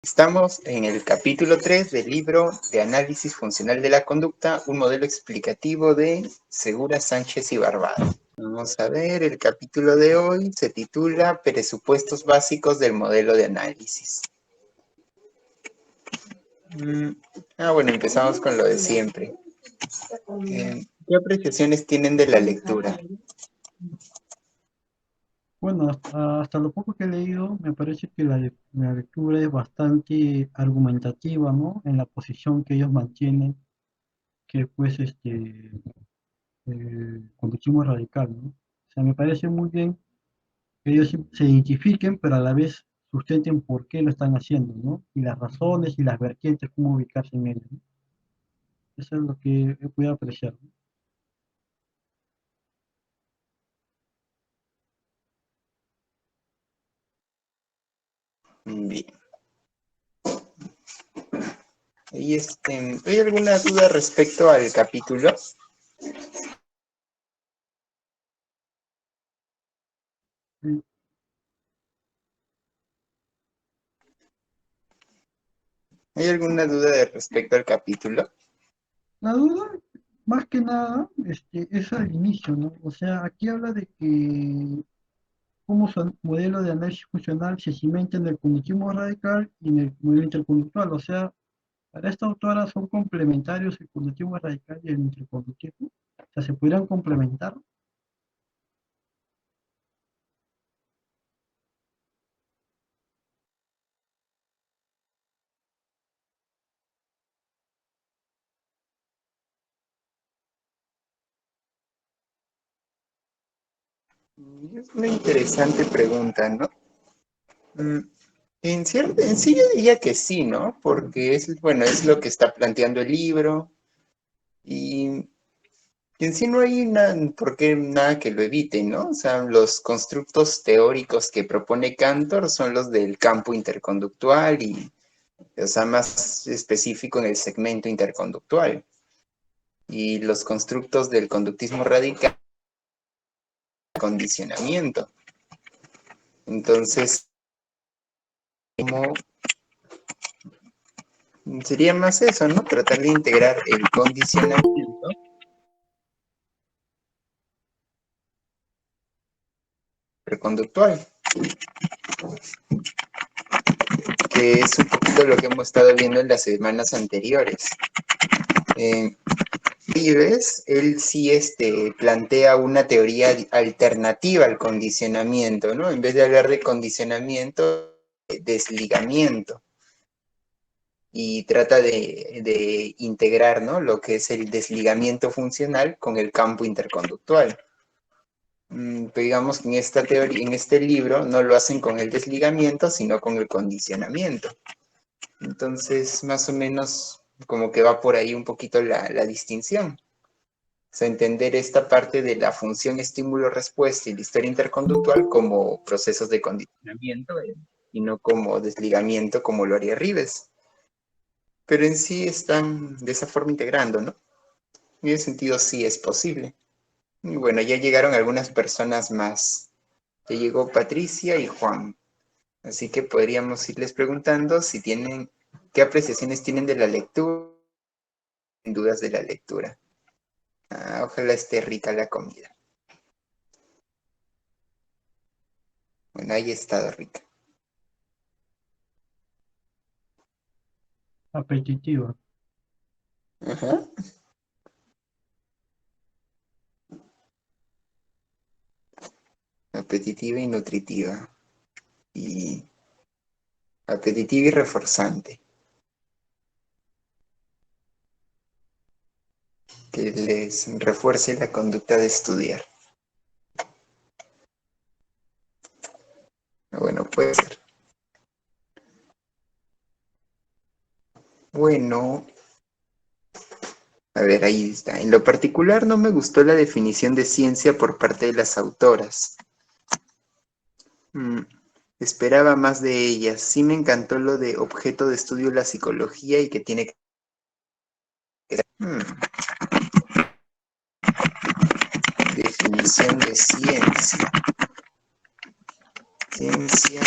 Estamos en el capítulo 3 del libro de Análisis Funcional de la Conducta, un modelo explicativo de Segura, Sánchez y Barbado. Vamos a ver, el capítulo de hoy se titula Presupuestos básicos del modelo de análisis. Bueno, empezamos con lo de siempre. ¿Qué apreciaciones tienen de la lectura? Bueno, hasta lo poco que he leído, me parece que la lectura es bastante argumentativa, ¿no? En la posición que ellos mantienen, que pues conductismo radical, ¿no? O sea, me parece muy bien que ellos se identifiquen, pero a la vez sustenten por qué lo están haciendo, ¿no? Y las razones y las vertientes, cómo ubicarse en ello, ¿no? Eso es lo que he podido apreciar, ¿no? Bien. ¿Y ¿hay alguna duda respecto al capítulo? Sí. ¿Hay alguna duda respecto al capítulo? La duda, más que nada, es al inicio, ¿no? O sea, aquí habla de que cómo su modelo de análisis funcional se cimenta en el cognitivismo radical y en el modelo interconductual. O sea, para esta autora son complementarios el cognitivismo radical y el interconductismo. O sea, se pudieran complementar. Es una interesante pregunta, ¿no? En sí yo diría que sí, ¿no? Porque es lo que está planteando el libro y en sí no hay por qué nada que lo evite, ¿no? O sea, los constructos teóricos que propone Cantor son los del campo interconductual y, o sea, más específico en el segmento interconductual. Y los constructos del conductismo radical, condicionamiento. Entonces, como sería más eso, ¿no? Tratar de integrar el condicionamiento preconductual, que es un poquito lo que hemos estado viendo en las semanas anteriores. Vives, él sí plantea una teoría alternativa al condicionamiento, ¿no? En vez de hablar de condicionamiento, desligamiento. Y trata de integrar, ¿no? Lo que es el desligamiento funcional con el campo interconductual. Pero digamos que en esta teoría, en este libro, no lo hacen con el desligamiento, sino con el condicionamiento. Entonces, más o menos, como que va por ahí un poquito la distinción. O sea, entender esta parte de la función estímulo-respuesta y la historia interconductual como procesos de condicionamiento y no como desligamiento como lo haría Rives. Pero en sí están de esa forma integrando, ¿no? En ese sentido sí es posible. Y bueno, ya llegaron algunas personas más. Ya llegó Patricia y Juan. Así que podríamos irles preguntando si tienen, qué apreciaciones tienen de la lectura, dudas de la lectura. Ojalá esté rica la comida. Bueno, ahí está rica. Apetitiva. Ajá. Apetitiva y nutritiva. Y apetitiva y reforzante. Que les refuerce la conducta de estudiar. Bueno, puede ser. Bueno, a ver, ahí está. En lo particular no me gustó la definición de ciencia por parte de las autoras. Mm, Esperaba más de ellas. Sí me encantó lo de objeto de estudio la psicología y que tiene que... Definición de ciencia. Ciencia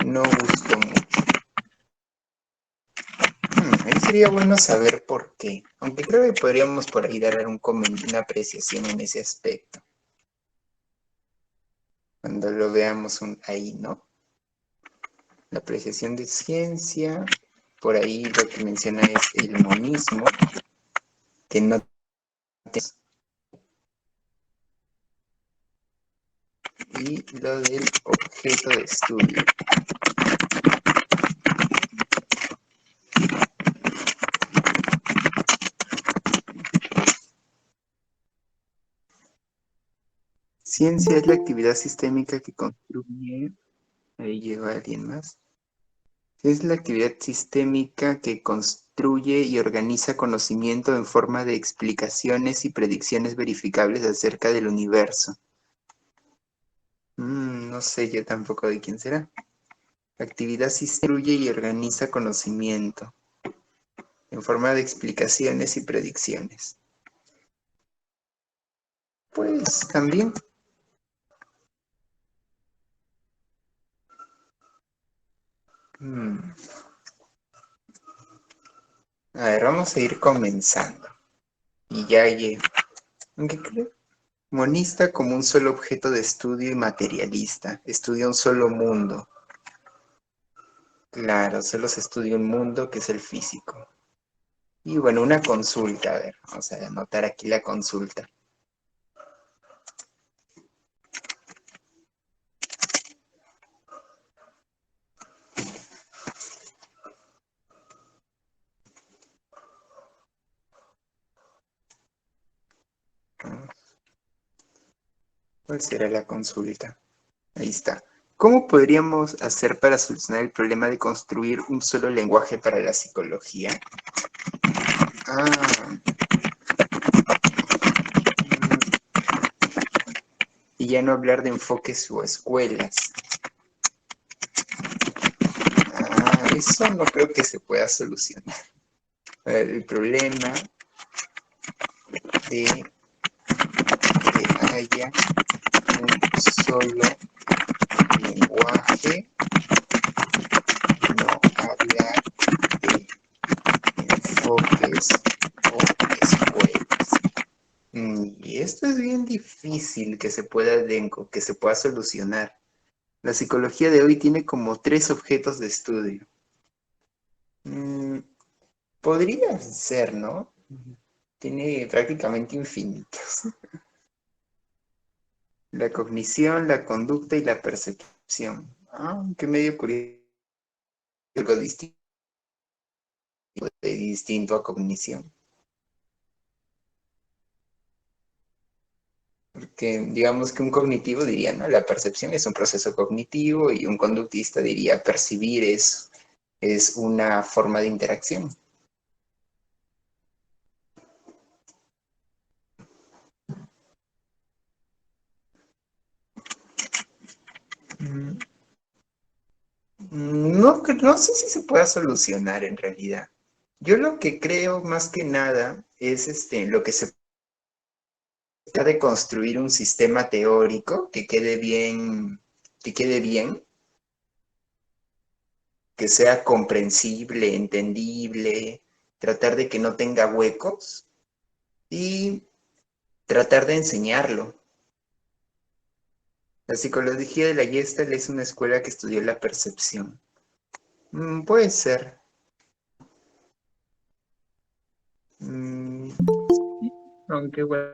no gustó mucho. Ahí sería bueno saber por qué. Aunque creo que podríamos por ahí dar una apreciación en ese aspecto. Cuando lo veamos ahí, ¿no? La apreciación de ciencia, por ahí lo que menciona es el monismo, que no y lo del objeto de estudio. Ciencia es la actividad sistémica que construye. Ahí llegó alguien más. Es la actividad sistémica que construye y organiza conocimiento en forma de explicaciones y predicciones verificables acerca del universo. No sé yo tampoco de quién será. La actividad construye y organiza conocimiento en forma de explicaciones y predicciones. Pues también. A ver, vamos a ir comenzando. Y ya llegué. ¿Qué creo? Monista como un solo objeto de estudio y materialista. Estudia un solo mundo. Claro, solo se estudia un mundo que es el físico. Y bueno, una consulta, a ver, vamos a anotar aquí la consulta. ¿Cuál será la consulta? Ahí está. ¿Cómo podríamos hacer para solucionar el problema de construir un solo lenguaje para la psicología? Y ya no hablar de enfoques o escuelas. Eso no creo que se pueda solucionar. El problema de que haya un solo lenguaje, no hablar de enfoques o escuelas. Y esto es bien difícil que que se pueda solucionar. La psicología de hoy tiene como 3 objetos de estudio. Podría ser, ¿no? Tiene prácticamente infinitos. La cognición, la conducta y la percepción. Qué medio curioso. Algo distinto a cognición. Porque digamos que un cognitivo diría, ¿no? La percepción es un proceso cognitivo y un conductista diría, percibir es una forma de interacción. No sé si se pueda solucionar en realidad. Yo lo que creo más que nada es lo que se trata de construir un sistema teórico que sea comprensible, entendible, tratar de que no tenga huecos y tratar de enseñarlo. La psicología de la Gestalt es una escuela que estudió la percepción. Puede ser. Aunque bueno,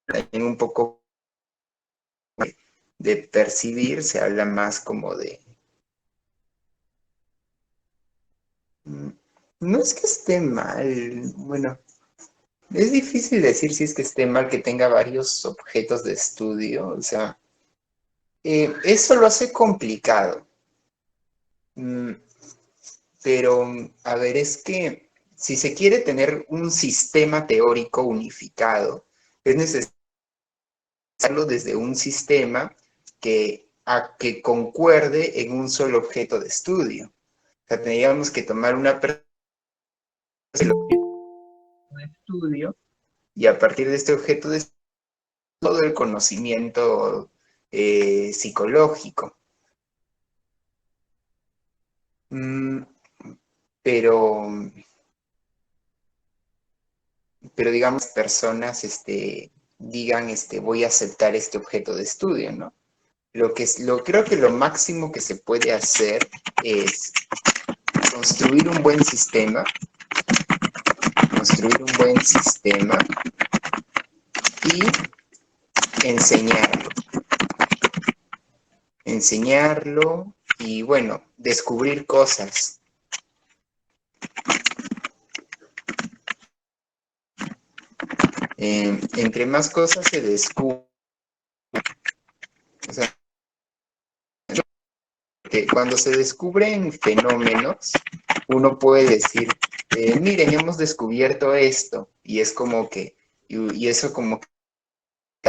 también un poco de percibir se habla más como de... No es que esté mal, bueno, es difícil decir si es que esté mal que tenga varios objetos de estudio, o sea, eso lo hace complicado. Pero, a ver, es que si se quiere tener un sistema teórico unificado, es necesario hacerlo desde un sistema que concuerde en un solo objeto de estudio. O sea, tendríamos que tomar una persona el objeto de estudio y a partir de este objeto de estudio todo el conocimiento psicológico. Mm, pero, pero digamos, personas digan, voy a aceptar este objeto de estudio, ¿no? Creo que lo máximo que se puede hacer es construir un buen sistema, construir un buen sistema y enseñarlo. Enseñarlo y, bueno, descubrir cosas. Entre más cosas se descubren, o sea, que cuando se descubren fenómenos, uno puede decir, miren, hemos descubierto esto, y es como que, y eso como que,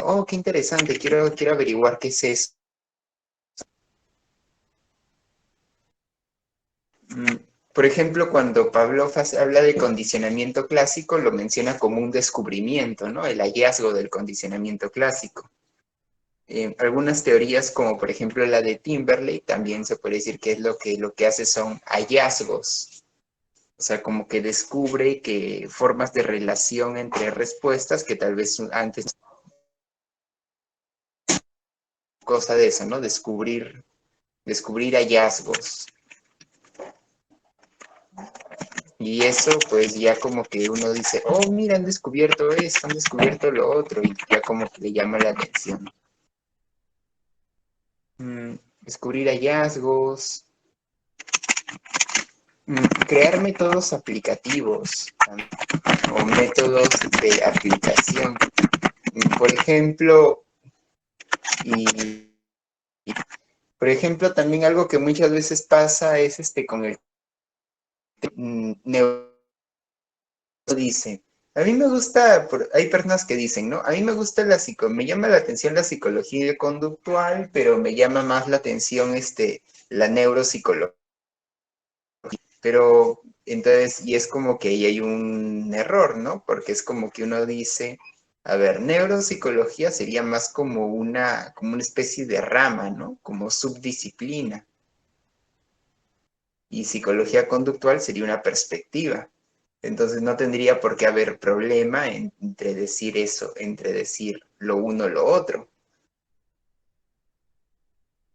oh, qué interesante, quiero averiguar qué es eso. Mm, Por ejemplo, cuando Pavlov habla de condicionamiento clásico, lo menciona como un descubrimiento, ¿no? El hallazgo del condicionamiento clásico. Algunas teorías, como por ejemplo la de Timberlake, también se puede decir que es lo que hace son hallazgos. O sea, como que descubre que formas de relación entre respuestas que tal vez antes cosa de eso, ¿no? Descubrir hallazgos. Y eso, pues ya como que uno dice, oh, mira, han descubierto esto, han descubierto lo otro, y ya como que le llama la atención. Descubrir hallazgos, crear métodos aplicativos o métodos de aplicación. Por ejemplo, y, y, por ejemplo, también algo que muchas veces pasa es con el neuro dice, a mí me gusta, hay personas que dicen, ¿no? A mí me gusta me llama la atención la psicología conductual, pero me llama más la atención la neuropsicología. Pero entonces, y es como que ahí hay un error, ¿no? Porque es como que uno dice, a ver, neuropsicología sería más como una especie de rama, ¿no? Como subdisciplina. Y psicología conductual sería una perspectiva. Entonces no tendría por qué haber problema entre decir eso, entre decir lo uno o lo otro.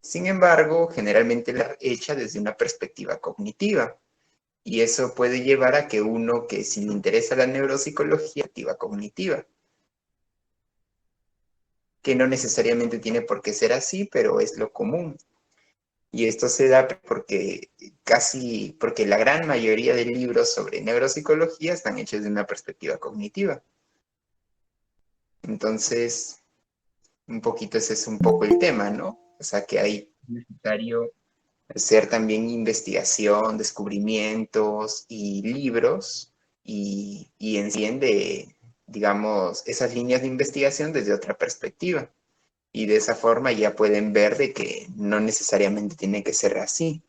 Sin embargo, generalmente la hecha desde una perspectiva cognitiva. Y eso puede llevar a que uno que si le interesa la neuropsicología, activa cognitiva, que no necesariamente tiene por qué ser así, pero es lo común. Y esto se da porque la gran mayoría de libros sobre neuropsicología están hechos de una perspectiva cognitiva. Entonces, un poquito ese es un poco el tema, ¿no? O sea, que hay necesario hacer también investigación, descubrimientos y libros y enciende, digamos, esas líneas de investigación desde otra perspectiva. Y de esa forma ya pueden ver de que no necesariamente tiene que ser así.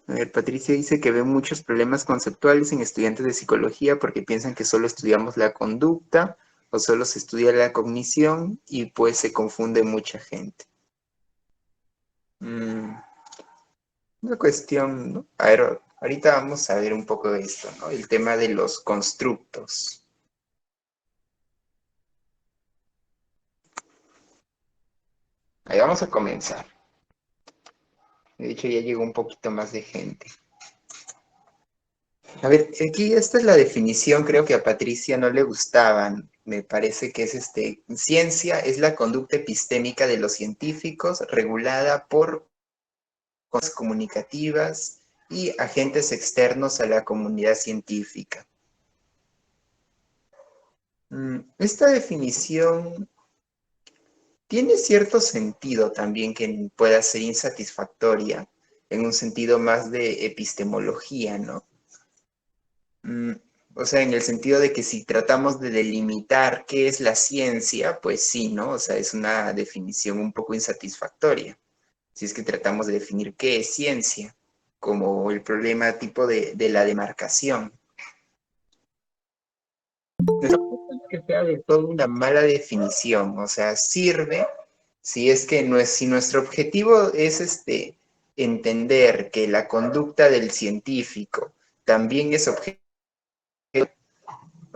A ver, Patricia dice que ve muchos problemas conceptuales en estudiantes de psicología porque piensan que solo estudiamos la conducta o solo se estudia la cognición y pues se confunde mucha gente. Una cuestión, ¿no? A ver, ahorita vamos a ver un poco de esto, ¿no? El tema de los constructos. Ahí vamos a comenzar. De hecho, ya llegó un poquito más de gente. A ver, aquí esta es la definición, creo que a Patricia no le gustaban. Me parece que es ciencia es la conducta epistémica de los científicos regulada por cosas comunicativas y agentes externos a la comunidad científica. Esta definición tiene cierto sentido también que pueda ser insatisfactoria en un sentido más de epistemología, ¿no? Mm, o sea, en el sentido de que si tratamos de delimitar qué es la ciencia, pues sí, ¿no? O sea, es una definición un poco insatisfactoria. Si es que tratamos de definir qué es ciencia, como el problema tipo de la demarcación. No es que sea de todo una mala definición, o sea, sirve, Si nuestro objetivo es entender que la conducta del científico también es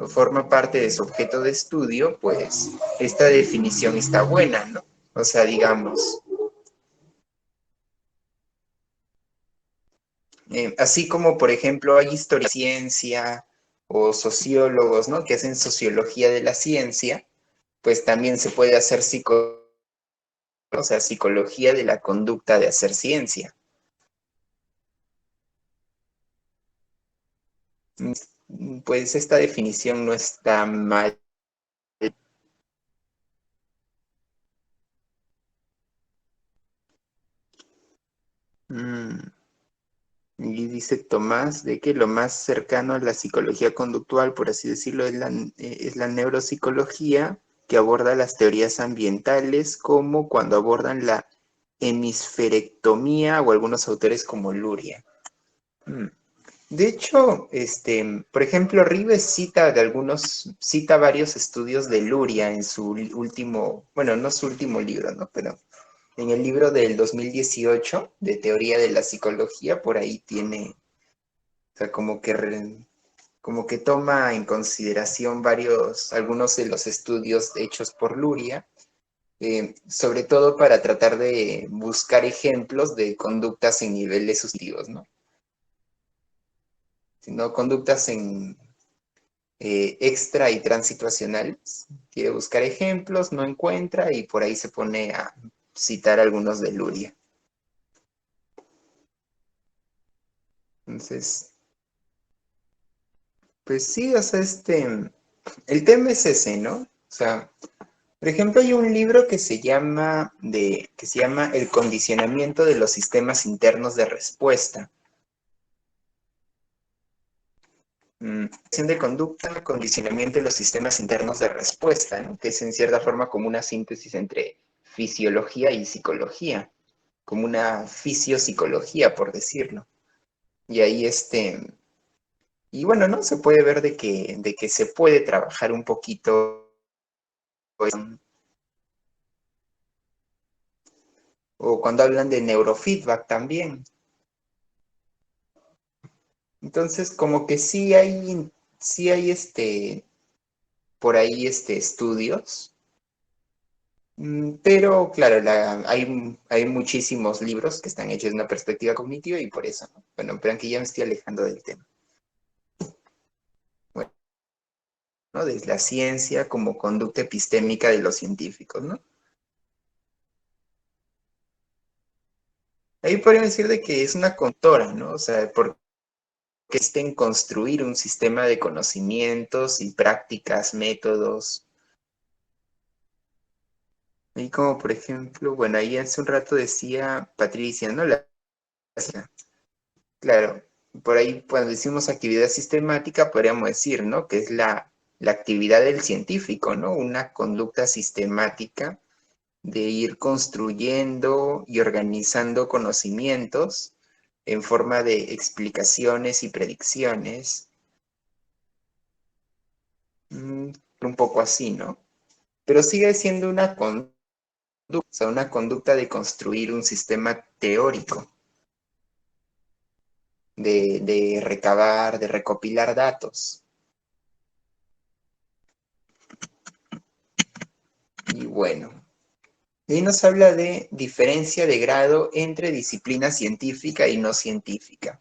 forma parte de su objeto de estudio, pues esta definición está buena, ¿no? O sea, digamos, así como por ejemplo hay historia de ciencia o sociólogos, ¿no? Que hacen sociología de la ciencia, pues también se puede hacer o sea, psicología de la conducta de hacer ciencia. Pues esta definición no está mal. Mm, Y dice Tomás de que lo más cercano a la psicología conductual, por así decirlo, es la neuropsicología, que aborda las teorías ambientales, como cuando abordan la hemisferectomía o algunos autores como Luria. Mm. De hecho, por ejemplo, Rives cita varios estudios de Luria en su último, bueno, no su último libro, ¿no? Pero en el libro del 2018 de Teoría de la Psicología, por ahí tiene, o sea, como que toma en consideración algunos de los estudios hechos por Luria, sobre todo para tratar de buscar ejemplos de conductas en niveles sustantivos, ¿no? Sino conductas en extra y transituacionales. Quiere buscar ejemplos, no encuentra y por ahí se pone a citar algunos de Luria. Entonces, pues sí, o sea, el tema es ese, ¿no? O sea, por ejemplo, hay un libro que se llama El condicionamiento de los sistemas internos de respuesta. Acción de conducta, condicionamiento de los sistemas internos de respuesta, ¿no? Que es en cierta forma como una síntesis entre fisiología y psicología, como una fisiopsicología, por decirlo. Y ahí y bueno, ¿no? Se puede ver de que se puede trabajar un poquito, pues, o cuando hablan de neurofeedback también. Entonces, como que sí hay por ahí estudios. Pero claro, hay muchísimos libros que están hechos de una perspectiva cognitiva y por eso, ¿no? Bueno, pero aunque ya me estoy alejando del tema. Bueno, ¿no? Desde la ciencia como conducta epistémica de los científicos, ¿no? Ahí podríamos decir de que es una contora, ¿no? O sea, porque en construir un sistema de conocimientos y prácticas, métodos. Y como por ejemplo, bueno, ahí hace un rato decía Patricia, ¿no? Claro, por ahí cuando decimos actividad sistemática podríamos decir, ¿no? Que es la actividad del científico, ¿no? Una conducta sistemática de ir construyendo y organizando conocimientos en forma de explicaciones y predicciones. Mm, un poco así, ¿no? Pero sigue siendo o sea, una conducta de construir un sistema teórico, de recabar, de recopilar datos. Y bueno, ahí nos habla de diferencia de grado entre disciplina científica y no científica.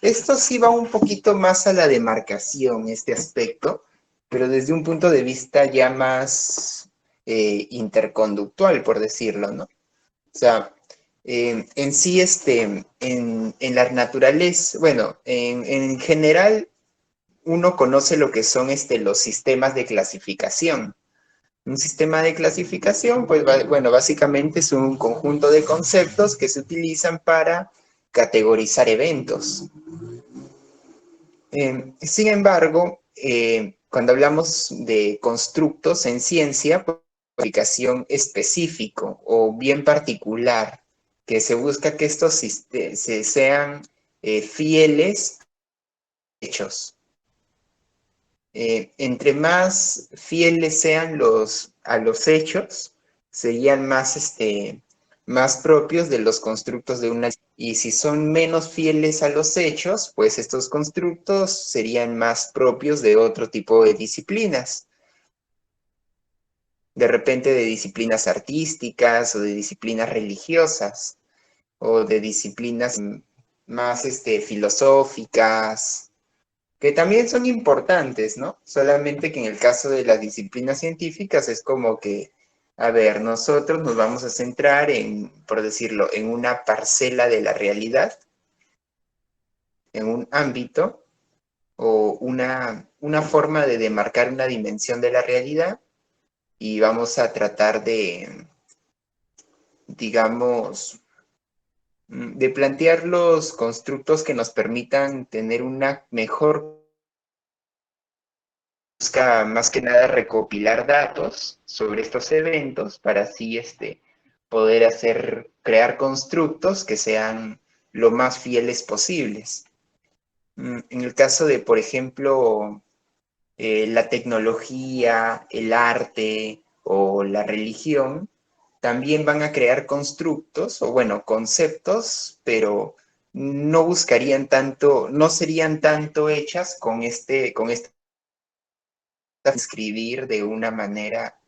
Esto sí va un poquito más a la demarcación, este aspecto, pero desde un punto de vista ya más interconductual, por decirlo, ¿no? O sea, en sí, en la naturaleza, bueno, en general, uno conoce lo que son los sistemas de clasificación. Un sistema de clasificación, pues bueno, básicamente es un conjunto de conceptos que se utilizan para categorizar eventos. Sin embargo, cuando hablamos de constructos en ciencia, pues, aplicación específico o bien particular, que se busca que estos sean fieles a hechos. Entre más fieles sean a los hechos, serían más propios de los constructos de una, y si son menos fieles a los hechos, pues estos constructos serían más propios de otro tipo de disciplinas. De repente de disciplinas artísticas o de disciplinas religiosas o de disciplinas más filosóficas, que también son importantes, ¿no? Solamente que en el caso de las disciplinas científicas es como que, a ver, nosotros nos vamos a centrar en, por decirlo, en una parcela de la realidad, en un ámbito o una forma de demarcar una dimensión de la realidad y vamos a tratar de, digamos, de plantear los constructos que nos permitan tener una mejor, busca más que nada recopilar datos sobre estos eventos para así poder crear constructos que sean lo más fieles posibles. En el caso de, por ejemplo, la tecnología, el arte o la religión, también van a crear constructos o bueno, conceptos, pero no buscarían tanto, no serían tanto hechas con este escribir de una manera,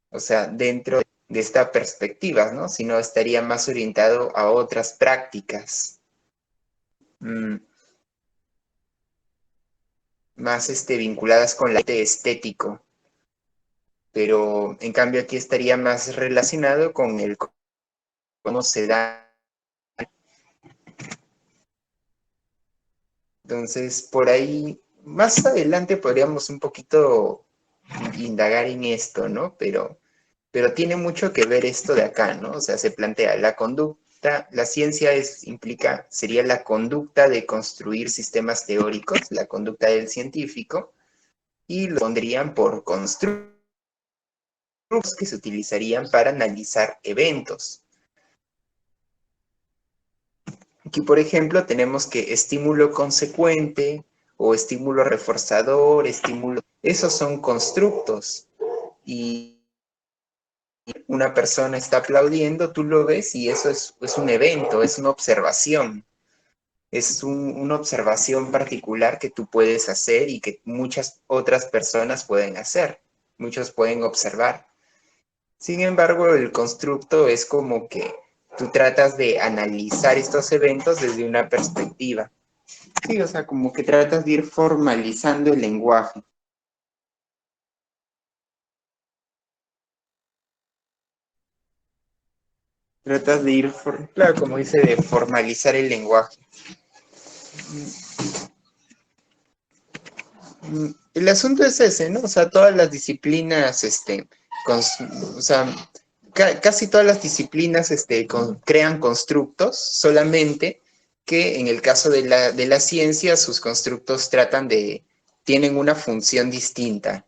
o sea, dentro de esta perspectiva, ¿no? Sino estaría más orientado a otras prácticas, más vinculadas con el arte estético, pero en cambio aquí estaría más relacionado con el cómo se da. Entonces, por ahí, más adelante podríamos un poquito indagar en esto, ¿no? Pero tiene mucho que ver esto de acá, ¿no? O sea, se plantea la conducta, la ciencia sería la conducta de construir sistemas teóricos, la conducta del científico, y lo pondrían por constructos que se utilizarían para analizar eventos. Aquí, por ejemplo, tenemos que estímulo consecuente o estímulo reforzador, esos son constructos. Y una persona está aplaudiendo, tú lo ves y eso es un evento, es una observación. Una observación particular que tú puedes hacer y que muchas otras personas pueden hacer. Muchos pueden observar. Sin embargo, el constructo es como que tú tratas de analizar estos eventos desde una perspectiva. Sí, o sea, como que tratas de ir formalizando el lenguaje. Tratas de ir, claro, como dice, de formalizar el lenguaje. El asunto es ese, ¿no? O sea, todas las disciplinas, o sea, casi todas las disciplinas crean constructos, solamente que en el caso de la ciencia, sus constructos tienen una función distinta.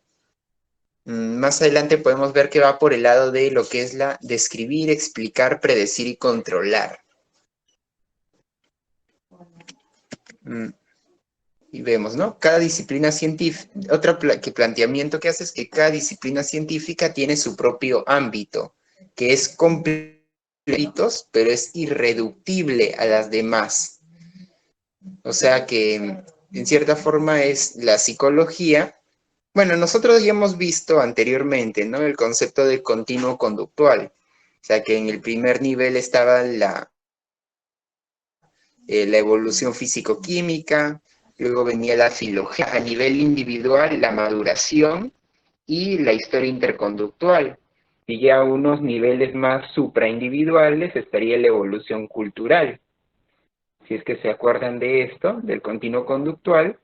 Más adelante podemos ver que va por el lado de lo que es la describir, explicar, predecir y controlar. Y vemos, ¿no? Cada disciplina científica, planteamiento que hace es que cada disciplina científica tiene su propio ámbito, que es completo, pero es irreductible a las demás. O sea que, en cierta forma, es la psicología. Bueno, nosotros ya hemos visto anteriormente, ¿no? El concepto de continuo conductual. O sea que en el primer nivel estaba la evolución físico-química, luego venía la filogenia a nivel individual, la maduración y la historia interconductual. Y ya a unos niveles más supraindividuales estaría la evolución cultural. Si es que se acuerdan de esto, del continuo conductual,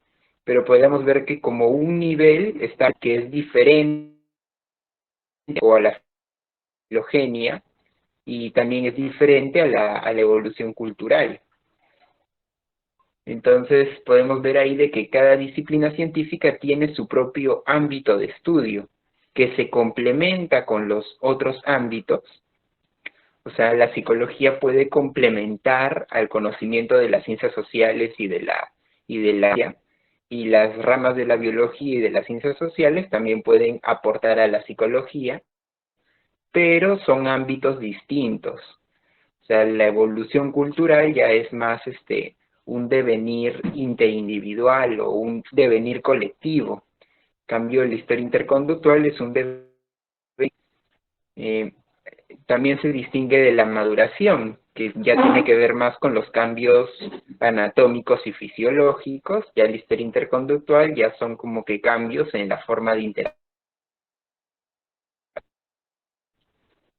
pero podemos ver que como un nivel está que es diferente o a la filogenia y también es diferente a la evolución cultural. Entonces podemos ver ahí de que cada disciplina científica tiene su propio ámbito de estudio, que se complementa con los otros ámbitos. O sea, la psicología puede complementar al conocimiento de las ciencias sociales y de la y las ramas de la biología y de las ciencias sociales también pueden aportar a la psicología, pero son ámbitos distintos. O sea, la evolución cultural ya es más un devenir interindividual o un devenir colectivo. En cambio, la historia interconductual es un devenir. eh, También se distingue de la maduración, que ya tiene que ver más con los cambios anatómicos y fisiológicos. Ya la historia interconductual ya son como que cambios en la forma de interacción.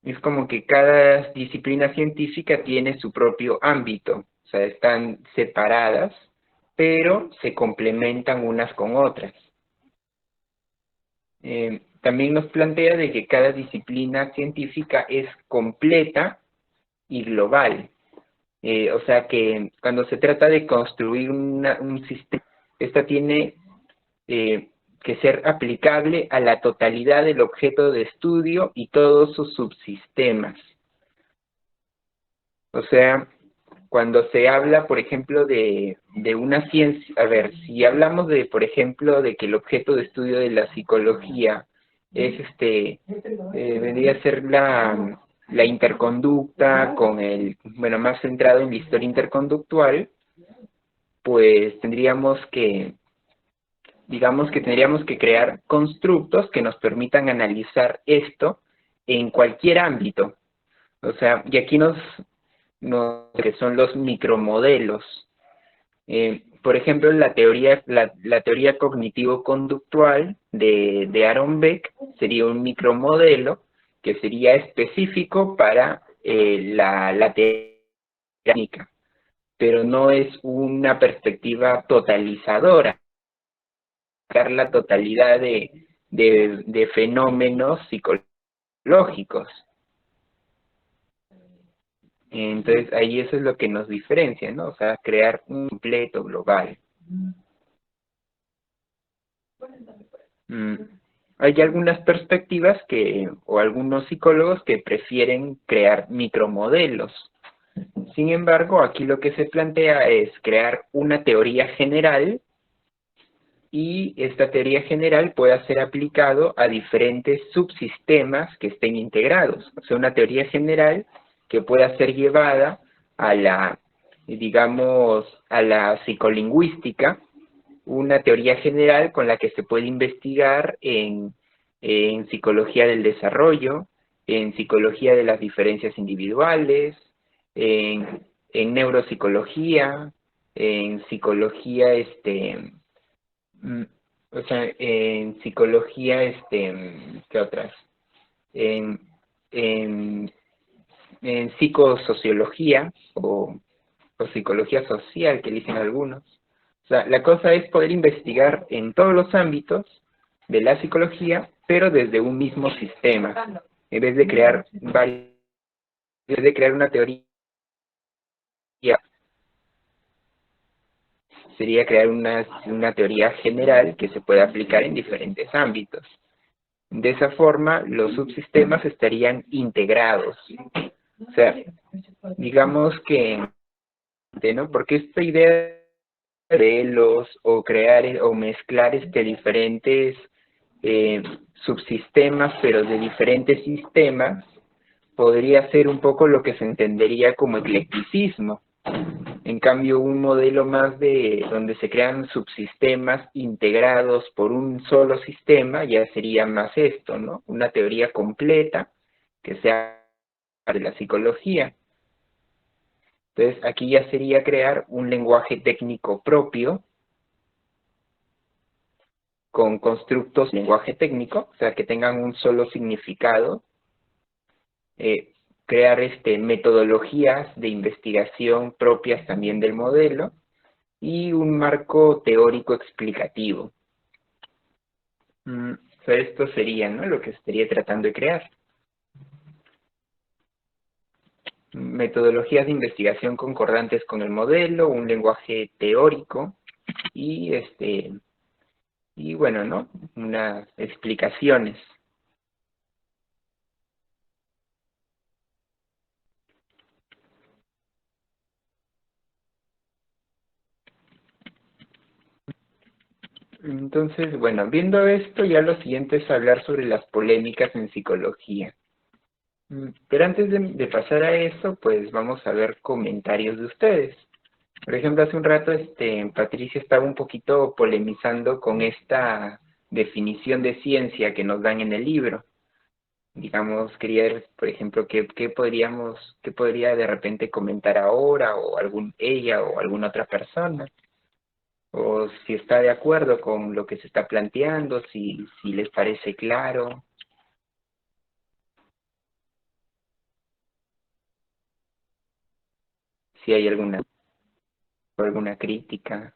Es como que cada disciplina científica tiene su propio ámbito, o sea, están separadas, pero se complementan unas con otras. También nos plantea de que cada disciplina científica es completa y global. O sea que cuando se trata de construir un sistema, esta tiene que ser aplicable a la totalidad del objeto de estudio y todos sus subsistemas. O sea, cuando se habla, por ejemplo, de una ciencia, a ver, si hablamos de, por ejemplo, de que el objeto de estudio de la psicología es vendría a ser la interconducta con bueno, más centrado en la historia interconductual, pues digamos que tendríamos que crear constructos que nos permitan analizar esto en cualquier ámbito. O sea, y aquí que son los micromodelos. Por ejemplo, la teoría cognitivo-conductual de Aaron Beck sería un micromodelo que sería específico para la técnica, pero no es una perspectiva totalizadora, dar la totalidad de fenómenos psicológicos. Entonces, ahí eso es lo que nos diferencia, ¿no? O sea, crear un completo global. Mm, Hay algunas perspectivas o algunos psicólogos que prefieren crear micromodelos. Sin embargo, aquí lo que se plantea es crear una teoría general y esta teoría general pueda ser aplicado a diferentes subsistemas que estén integrados. O sea, una teoría general que pueda ser llevada a digamos, a la psicolingüística, una teoría general con la que se puede investigar en psicología del desarrollo, en psicología de las diferencias individuales, en neuropsicología, en psicología, mm, o sea, en psicología, ¿qué otras? En, en, en psicosociología o psicología social, que dicen algunos. O sea, la cosa es poder investigar en todos los ámbitos de la psicología, pero desde un mismo sistema, en vez de crear en vez de crear una teoría, sería crear una teoría general que se pueda aplicar en diferentes ámbitos. De esa forma, los subsistemas estarían integrados. O sea, digamos que, ¿no? Porque esta idea modelos o crear o mezclar diferentes subsistemas, pero de diferentes sistemas, podría ser un poco lo que se entendería como eclecticismo. En cambio, un modelo más de donde se crean subsistemas integrados por un solo sistema ya sería más esto, ¿no? Una teoría completa que sea de la psicología. Entonces, aquí ya sería crear un lenguaje técnico propio con constructos de lenguaje técnico, o sea, que tengan un solo significado, crear metodologías de investigación propias también del modelo y un marco teórico explicativo. O sea, esto sería, ¿no?, lo que estaría tratando de crear. Metodologías de investigación concordantes con el modelo, un lenguaje teórico y y bueno, ¿no?, unas explicaciones. Entonces, bueno, viendo esto, ya lo siguiente es hablar sobre las polémicas en psicología. Pero antes de pasar a eso, pues vamos a ver comentarios de ustedes. Por ejemplo, hace un rato Patricia estaba un poquito polemizando con esta definición de ciencia que nos dan en el libro. Digamos, quería ver, por ejemplo, qué podría de repente comentar ahora, o ella o alguna otra persona, o si está de acuerdo con lo que se está planteando, si les parece claro, si hay alguna crítica.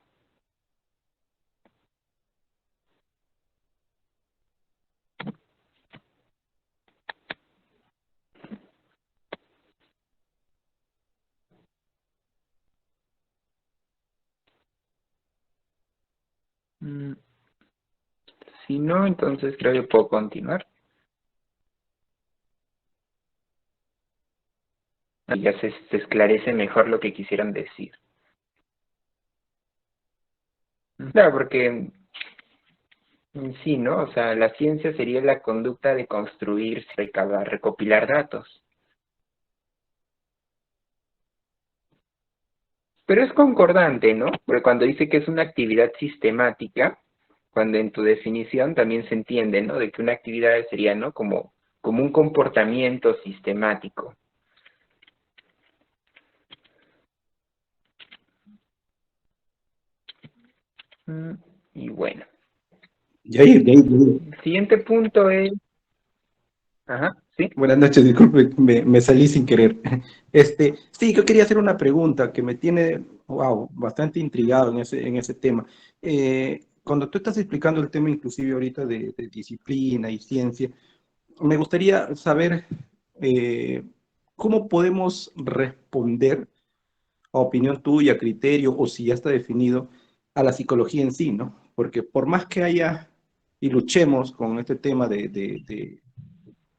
Mm, Si no, entonces creo que puedo continuar. Y ya se esclarece mejor lo que quisieron decir. Claro, porque sí, ¿no? O sea, la ciencia sería la conducta de construir, recabar, recopilar datos. Pero es concordante, ¿no? Porque cuando dice que es una actividad sistemática, cuando en tu definición también se entiende, ¿no? De que una actividad sería, ¿no? Como un comportamiento sistemático. Mm, Y bueno, Yair, Yair. el siguiente punto es... Ajá, sí. Buenas noches, disculpe, me salí sin querer. Sí, yo quería hacer una pregunta que me tiene, wow, bastante intrigado en ese tema. Cuando tú estás explicando el tema inclusive ahorita de disciplina y ciencia, me gustaría saber eh, cómo podemos responder a opinión tuya, criterio, o si ya está definido, a la psicología en sí, ¿no? Porque por más que haya y luchemos con este tema de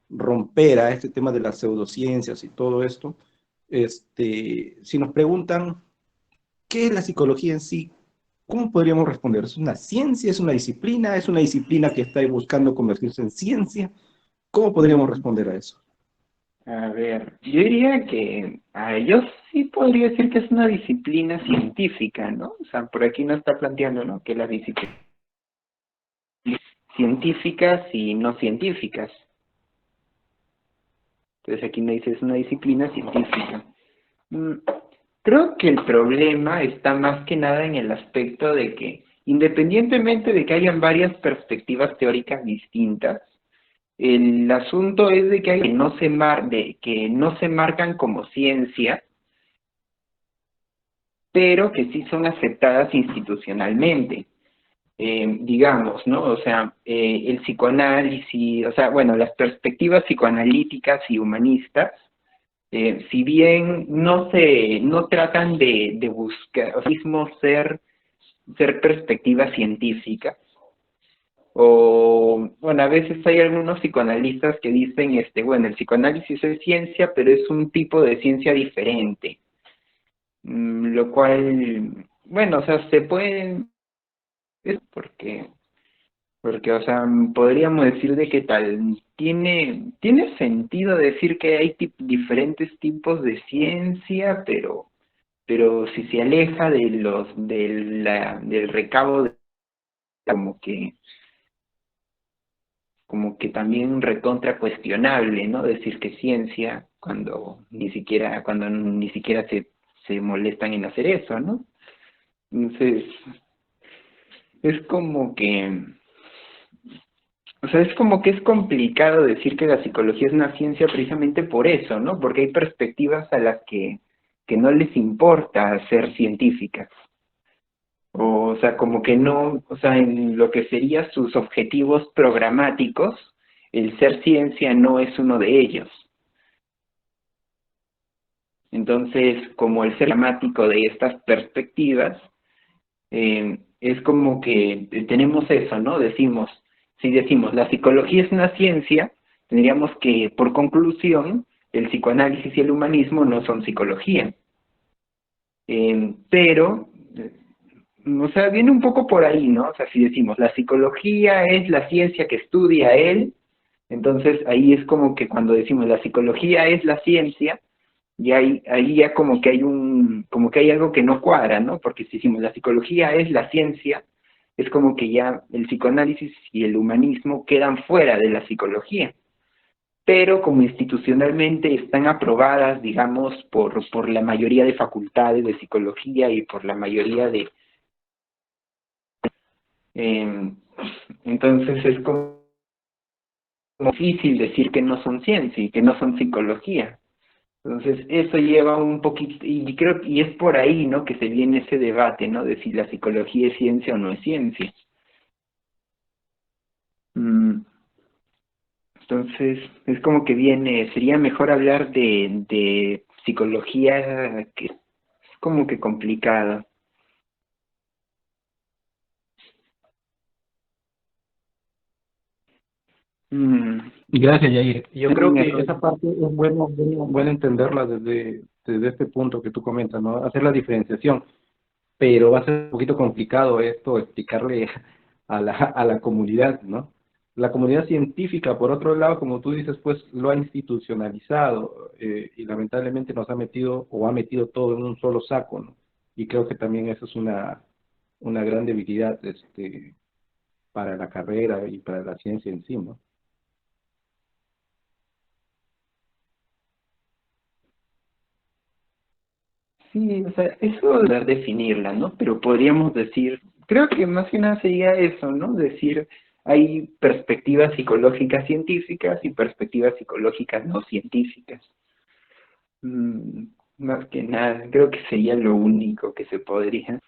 romper a este tema de las pseudociencias y todo esto, si nos preguntan qué es la psicología en sí, ¿cómo podríamos responder? ¿Es una ciencia? ¿Es una disciplina? ¿Es una disciplina que está buscando convertirse en ciencia? ¿Cómo podríamos Mm, responder a eso? A ver, yo diría que yo sí podría decir que es una disciplina científica, ¿no? O sea, por aquí no está planteando, ¿no? Que las disciplinas científicas y no científicas. Entonces aquí me dice es una disciplina científica. Mm, Creo que el problema está más que nada en el aspecto de que, independientemente de que hayan varias perspectivas teóricas distintas, el asunto es de que que no se marcan como ciencia, pero que sí son aceptadas institucionalmente. Digamos, ¿no? O sea, el psicoanálisis, o sea, bueno, las perspectivas psicoanalíticas y humanistas, si bien no tratan de buscar, o sea, mismo ser perspectivas científicas, o, bueno, a veces hay algunos psicoanalistas que dicen, bueno, el psicoanálisis es ciencia, pero es un tipo de ciencia diferente, lo cual, bueno, o sea, se pueden, es porque, o sea, podríamos decir de qué tal, tiene sentido decir que hay diferentes tipos de ciencia, pero si se aleja del recabo, como que, como que también recontra cuestionable, ¿no? Decir que ciencia cuando ni siquiera se molestan en hacer eso, ¿no? Entonces, es como que, o sea, es como que es complicado decir que la psicología es una ciencia precisamente por eso, ¿no? Porque hay perspectivas a las que no les importa ser científicas. O sea, como que no, o sea, en lo que serían sus objetivos programáticos, el ser ciencia no es uno de ellos. Entonces, como el ser programático de estas perspectivas, es como que tenemos eso, ¿no? Si decimos la psicología es una ciencia, tendríamos que, por conclusión, el psicoanálisis y el humanismo no son psicología. Pero o sea, viene un poco por ahí, ¿no? O sea, si decimos, la psicología es la ciencia que estudia él, entonces ahí es como que cuando decimos la psicología es la ciencia, y ahí ya como que hay algo que no cuadra, ¿no? Porque si decimos la psicología es la ciencia, es como que ya el psicoanálisis y el humanismo quedan fuera de la psicología, pero como institucionalmente están aprobadas, digamos, por la mayoría de facultades de psicología y por la mayoría de... eh, entonces es como difícil decir que no son ciencia y que no son psicología. Entonces, eso lleva un poquito, y creo y es por ahí, ¿no?, que se viene ese debate, ¿no?, de si la psicología es ciencia o no es ciencia. Mm, Entonces, es como que sería mejor hablar de psicología, que es como que complicada. Mm, Gracias, Yair. Yo creo También que esa parte es bueno entenderla desde este punto que tú comentas, ¿no? Hacer la diferenciación, pero va a ser un poquito complicado esto explicarle a la comunidad, ¿no? La comunidad científica, por otro lado, como tú dices, pues lo ha institucionalizado y lamentablemente nos ha metido o ha metido todo en un solo saco, ¿no? Y creo que también eso es una gran debilidad para la carrera y para la ciencia en sí, ¿no? sí, o sea, eso de definirla, ¿no? Pero podríamos decir, creo que más que nada sería eso, ¿no? Decir, hay perspectivas psicológicas científicas y perspectivas psicológicas no científicas. Mm, Más que nada, creo que sería lo único que se podría.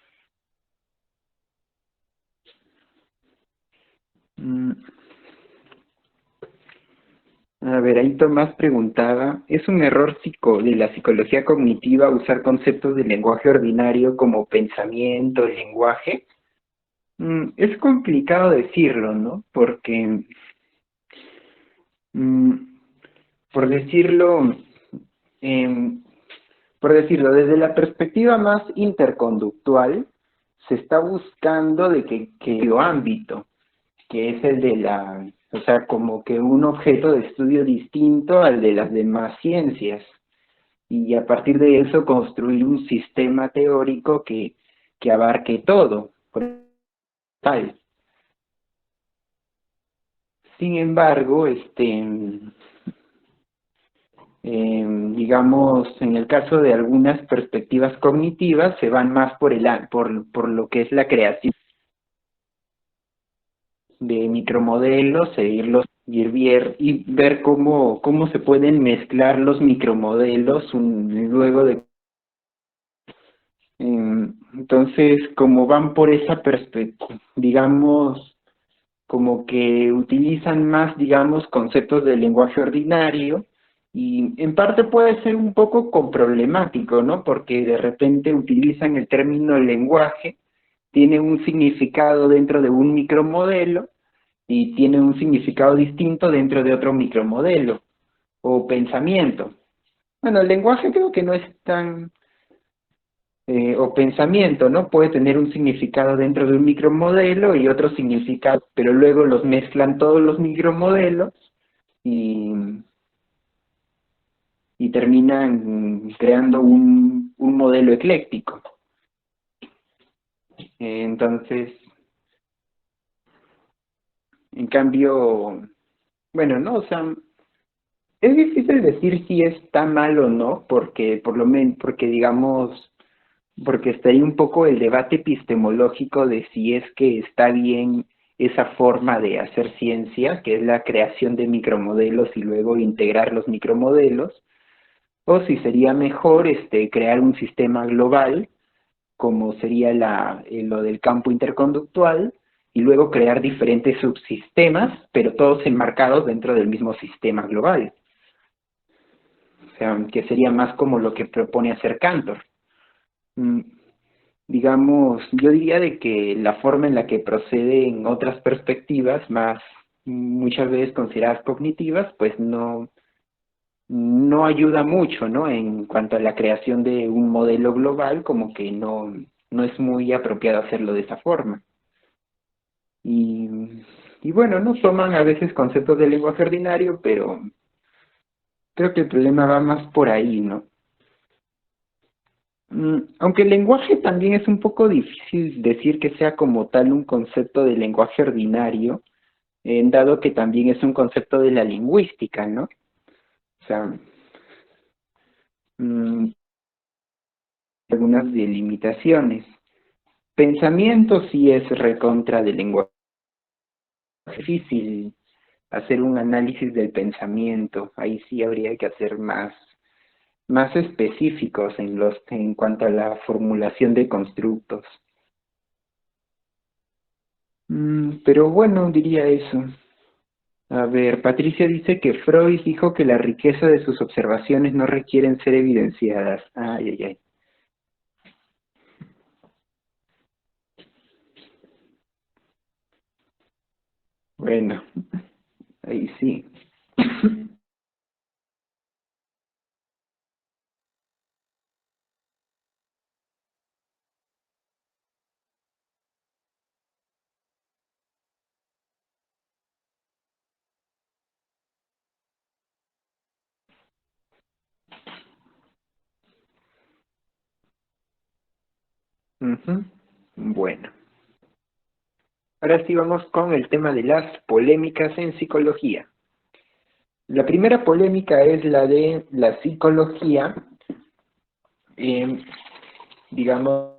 Mm, A ver, ahí Tomás preguntaba, ¿es un error de la psicología cognitiva usar conceptos de lenguaje ordinario como pensamiento, lenguaje? Es complicado decirlo, ¿no? Porque, mm, por decirlo, em, desde la perspectiva más interconductual, se está buscando de que ámbito, que es el de o sea, como que un objeto de estudio distinto al de las demás ciencias, y a partir de eso construir un sistema teórico que abarque todo, por tal. Sin embargo, digamos, en el caso de algunas perspectivas cognitivas, se van más por lo que es la creación de micromodelos y ver cómo se pueden mezclar los micromodelos luego de... Entonces, como van por esa perspectiva, digamos, como que utilizan más, digamos, conceptos del lenguaje ordinario, y en parte puede ser un poco problemático, ¿no? Porque de repente utilizan el término lenguaje, tiene un significado dentro de un micromodelo y tiene un significado distinto dentro de otro micromodelo, o pensamiento. Bueno, el lenguaje creo que no es tan... o pensamiento, ¿no? Puede tener un significado dentro de un micromodelo y otro significado, pero luego los mezclan todos los micromodelos y, y terminan creando un modelo ecléctico. Entonces, en cambio, bueno, no, o sea, es difícil decir si está mal o no, porque por lo menos, porque digamos, porque está ahí un poco el debate epistemológico de si es que está bien esa forma de hacer ciencia, que es la creación de micromodelos y luego integrar los micromodelos, o si sería mejor crear un sistema global, como sería lo del campo interconductual, y luego crear diferentes subsistemas, pero todos enmarcados dentro del mismo sistema global. O sea, que sería más como lo que propone hacer Cantor. Mm, Digamos, yo diría de que la forma en la que procede en otras perspectivas, más muchas veces consideradas cognitivas, pues no ayuda mucho, ¿no? En cuanto a la creación de un modelo global, como que no, no es muy apropiado hacerlo de esa forma. Y bueno, no toman a veces conceptos del lenguaje ordinario, pero creo que el problema va más por ahí, ¿no? Aunque el lenguaje también es un poco difícil decir que sea como tal un concepto de lenguaje ordinario, dado que también es un concepto de la lingüística, ¿no? O sea, algunas delimitaciones. Pensamiento sí es recontra del lenguaje. Es difícil hacer un análisis del pensamiento. Ahí sí habría que hacer más específicos en cuanto a la formulación de constructos. Pero bueno, diría eso. A ver, Patricia dice que Freud dijo que la riqueza de sus observaciones no requieren ser evidenciadas. Ay, ay, ay. Bueno, ahí sí. Bueno, ahora sí vamos con el tema de las polémicas en psicología. La primera polémica es la de la psicología, digamos,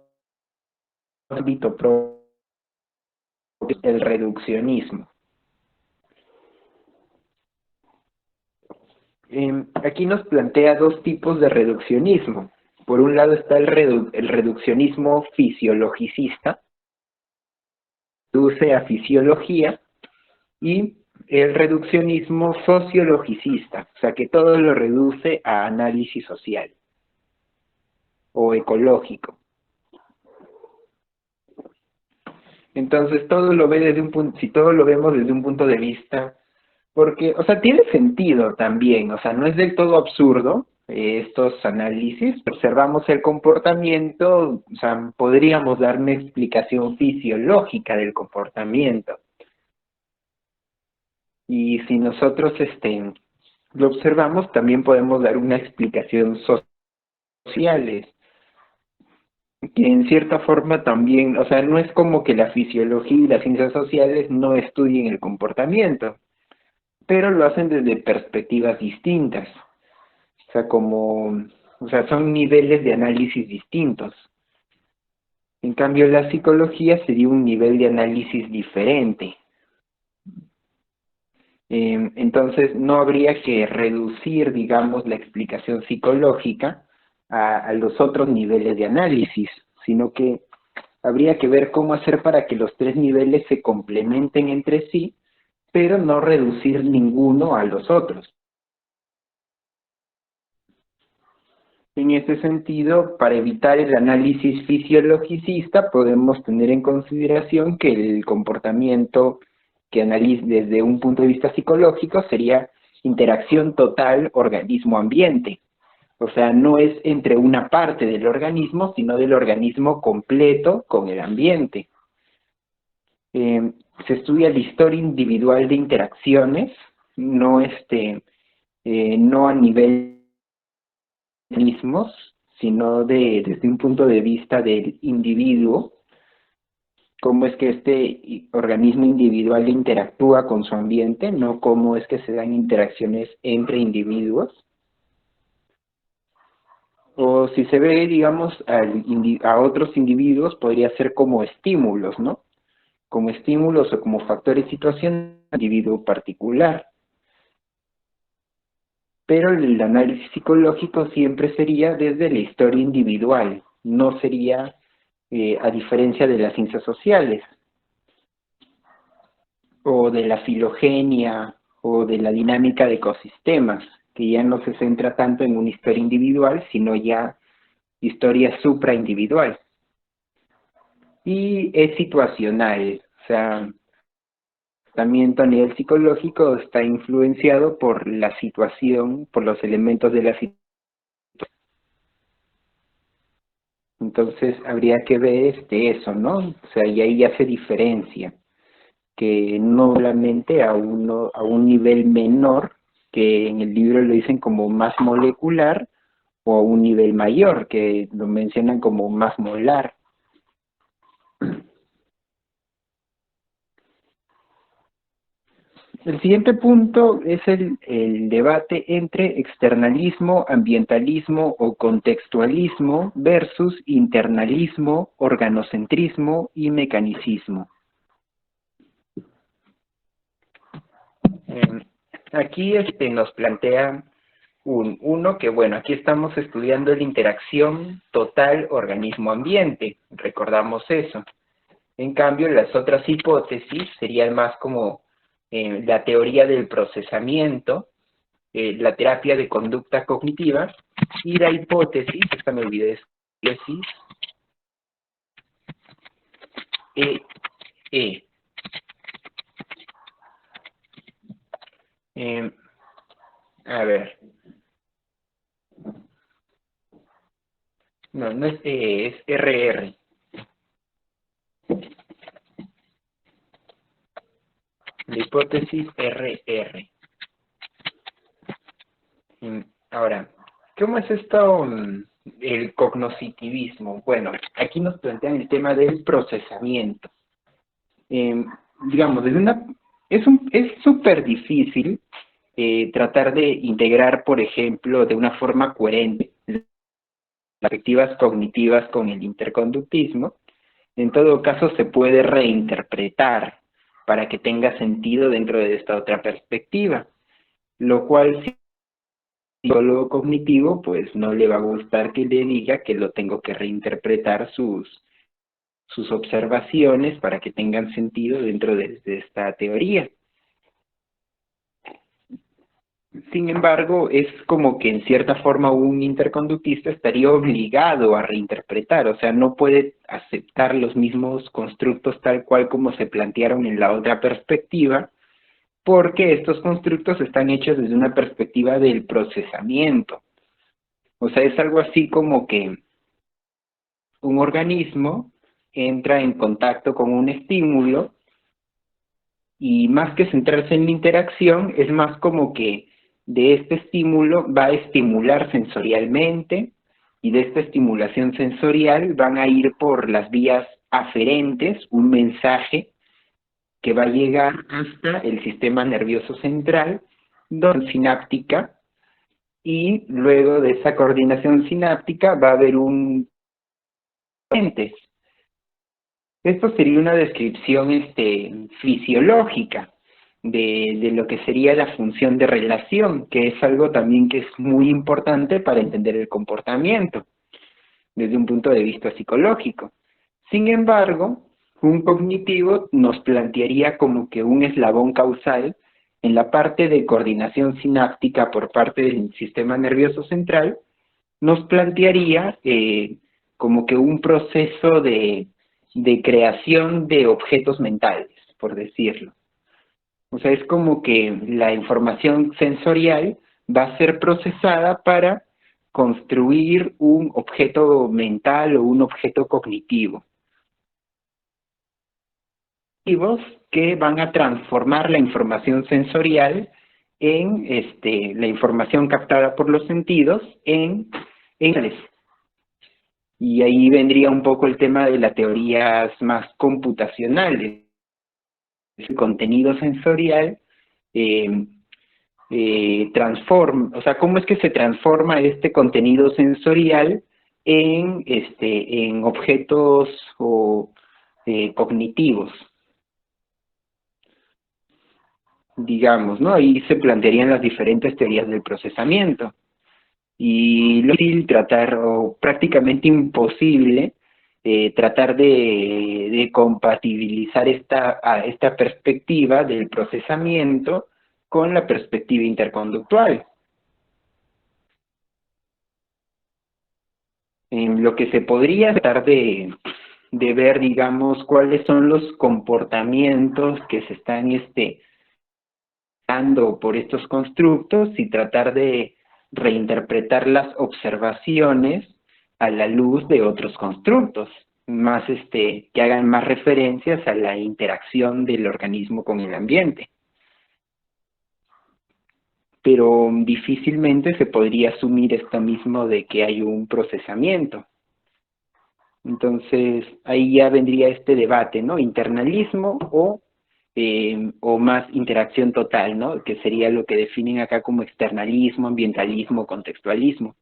ámbito pro, el reduccionismo. Aquí nos plantea dos tipos de reduccionismo. Por un lado está el reduccionismo fisiologicista, reduce a fisiología, y el reduccionismo sociologicista, o sea que todo lo reduce a análisis social o ecológico. Entonces todo lo ve desde un punto, si todo lo vemos desde un punto de vista, porque, o sea, tiene sentido también, o sea, no es del todo absurdo estos análisis, observamos el comportamiento, o sea, podríamos dar una explicación fisiológica del comportamiento. Y si nosotros lo observamos, también podemos dar una explicación sociales, que en cierta forma también, o sea, no es como que la fisiología y las ciencias sociales no estudien el comportamiento, pero lo hacen desde perspectivas distintas. O sea, o sea, son niveles de análisis distintos. En cambio, la psicología sería un nivel de análisis diferente. Entonces, no habría que reducir, digamos, la explicación psicológica a los otros niveles de análisis, sino que habría que ver cómo hacer para que los tres niveles se complementen entre sí, pero no reducir ninguno a los otros. En ese sentido, para evitar el análisis fisiologicista, podemos tener en consideración que el comportamiento que analiza desde un punto de vista psicológico sería interacción total organismo-ambiente. O sea, no es entre una parte del organismo, sino del organismo completo con el ambiente. Se estudia la historia individual de interacciones, no, no a nivel de organismos, sino desde un punto de vista del individuo, cómo es que este organismo individual interactúa con su ambiente, no cómo es que se dan interacciones entre individuos. O si se ve, digamos, a otros individuos, podría ser como estímulos, ¿no? Como estímulos o como factores situacionales del individuo particular. Pero el análisis psicológico siempre sería desde la historia individual, no sería a diferencia de las ciencias sociales, o de la filogenia, o de la dinámica de ecosistemas, que ya no se centra tanto en una historia individual, sino ya historia supraindividual. Y es situacional, o sea, también a nivel psicológico está influenciado por la situación, por los elementos de la situación. Entonces habría que ver eso, ¿no? O sea, y ahí ya se diferencia, que no solamente a un nivel menor, que en el libro lo dicen como más molecular, o a un nivel mayor, que lo mencionan como más molar. El siguiente punto es el debate entre externalismo, ambientalismo o contextualismo versus internalismo, organocentrismo y mecanicismo. Aquí nos plantea uno que, bueno, aquí estamos estudiando la interacción total organismo-ambiente, recordamos eso. En cambio, las otras hipótesis serían más como la teoría del procesamiento, la terapia de conducta cognitiva y la hipótesis, esta me olvidé, hipótesis E. A ver. No es E, es RR. La hipótesis RR. Ahora, ¿cómo es esto el cognoscitivismo? Bueno, aquí nos plantean el tema del procesamiento. Digamos, es súper difícil tratar de integrar, por ejemplo, de una forma coherente las perspectivas cognitivas con el interconductismo. En todo caso, se puede reinterpretar para que tenga sentido dentro de esta otra perspectiva, lo cual, si el psicólogo cognitivo, pues no le va a gustar que le diga que lo tengo que reinterpretar sus observaciones para que tengan sentido dentro de esta teoría. Sin embargo, es como que en cierta forma un interconductista estaría obligado a reinterpretar, o sea, no puede aceptar los mismos constructos tal cual como se plantearon en la otra perspectiva, porque estos constructos están hechos desde una perspectiva del procesamiento. O sea, es algo así como que un organismo entra en contacto con un estímulo y más que centrarse en la interacción, es más como que de este estímulo va a estimular sensorialmente y de esta estimulación sensorial van a ir por las vías aferentes un mensaje que va a llegar hasta el sistema nervioso central, donde sináptica, y luego de esa coordinación sináptica va a haber un entes. Esto sería una descripción fisiológica de lo que sería la función de relación, que es algo también que es muy importante para entender el comportamiento desde un punto de vista psicológico. Sin embargo, un cognitivo nos plantearía como que un eslabón causal en la parte de coordinación sináptica por parte del sistema nervioso central, nos plantearía como que un proceso de creación de objetos mentales, por decirlo. O sea, es como que la información sensorial va a ser procesada para construir un objeto mental o un objeto cognitivo. Que van a transformar la información sensorial en la información captada por los sentidos en y ahí vendría un poco el tema de las teorías más computacionales. El contenido sensorial transforma, o sea, ¿cómo es que se transforma este contenido sensorial en objetos cognitivos? Digamos, ¿no? Ahí se plantearían las diferentes teorías del procesamiento. Y lo difícil tratar, o prácticamente imposible, tratar de compatibilizar esta perspectiva del procesamiento con la perspectiva interconductual. En lo que se podría tratar de ver, digamos, cuáles son los comportamientos que se están dando por estos constructos y tratar de reinterpretar las observaciones a la luz de otros constructos, más que hagan más referencias a la interacción del organismo con el ambiente. Pero difícilmente se podría asumir esto mismo de que hay un procesamiento. Entonces, ahí ya vendría este debate, ¿no? Internalismo o más interacción total, ¿no? Que sería lo que definen acá como externalismo, ambientalismo, contextualismo.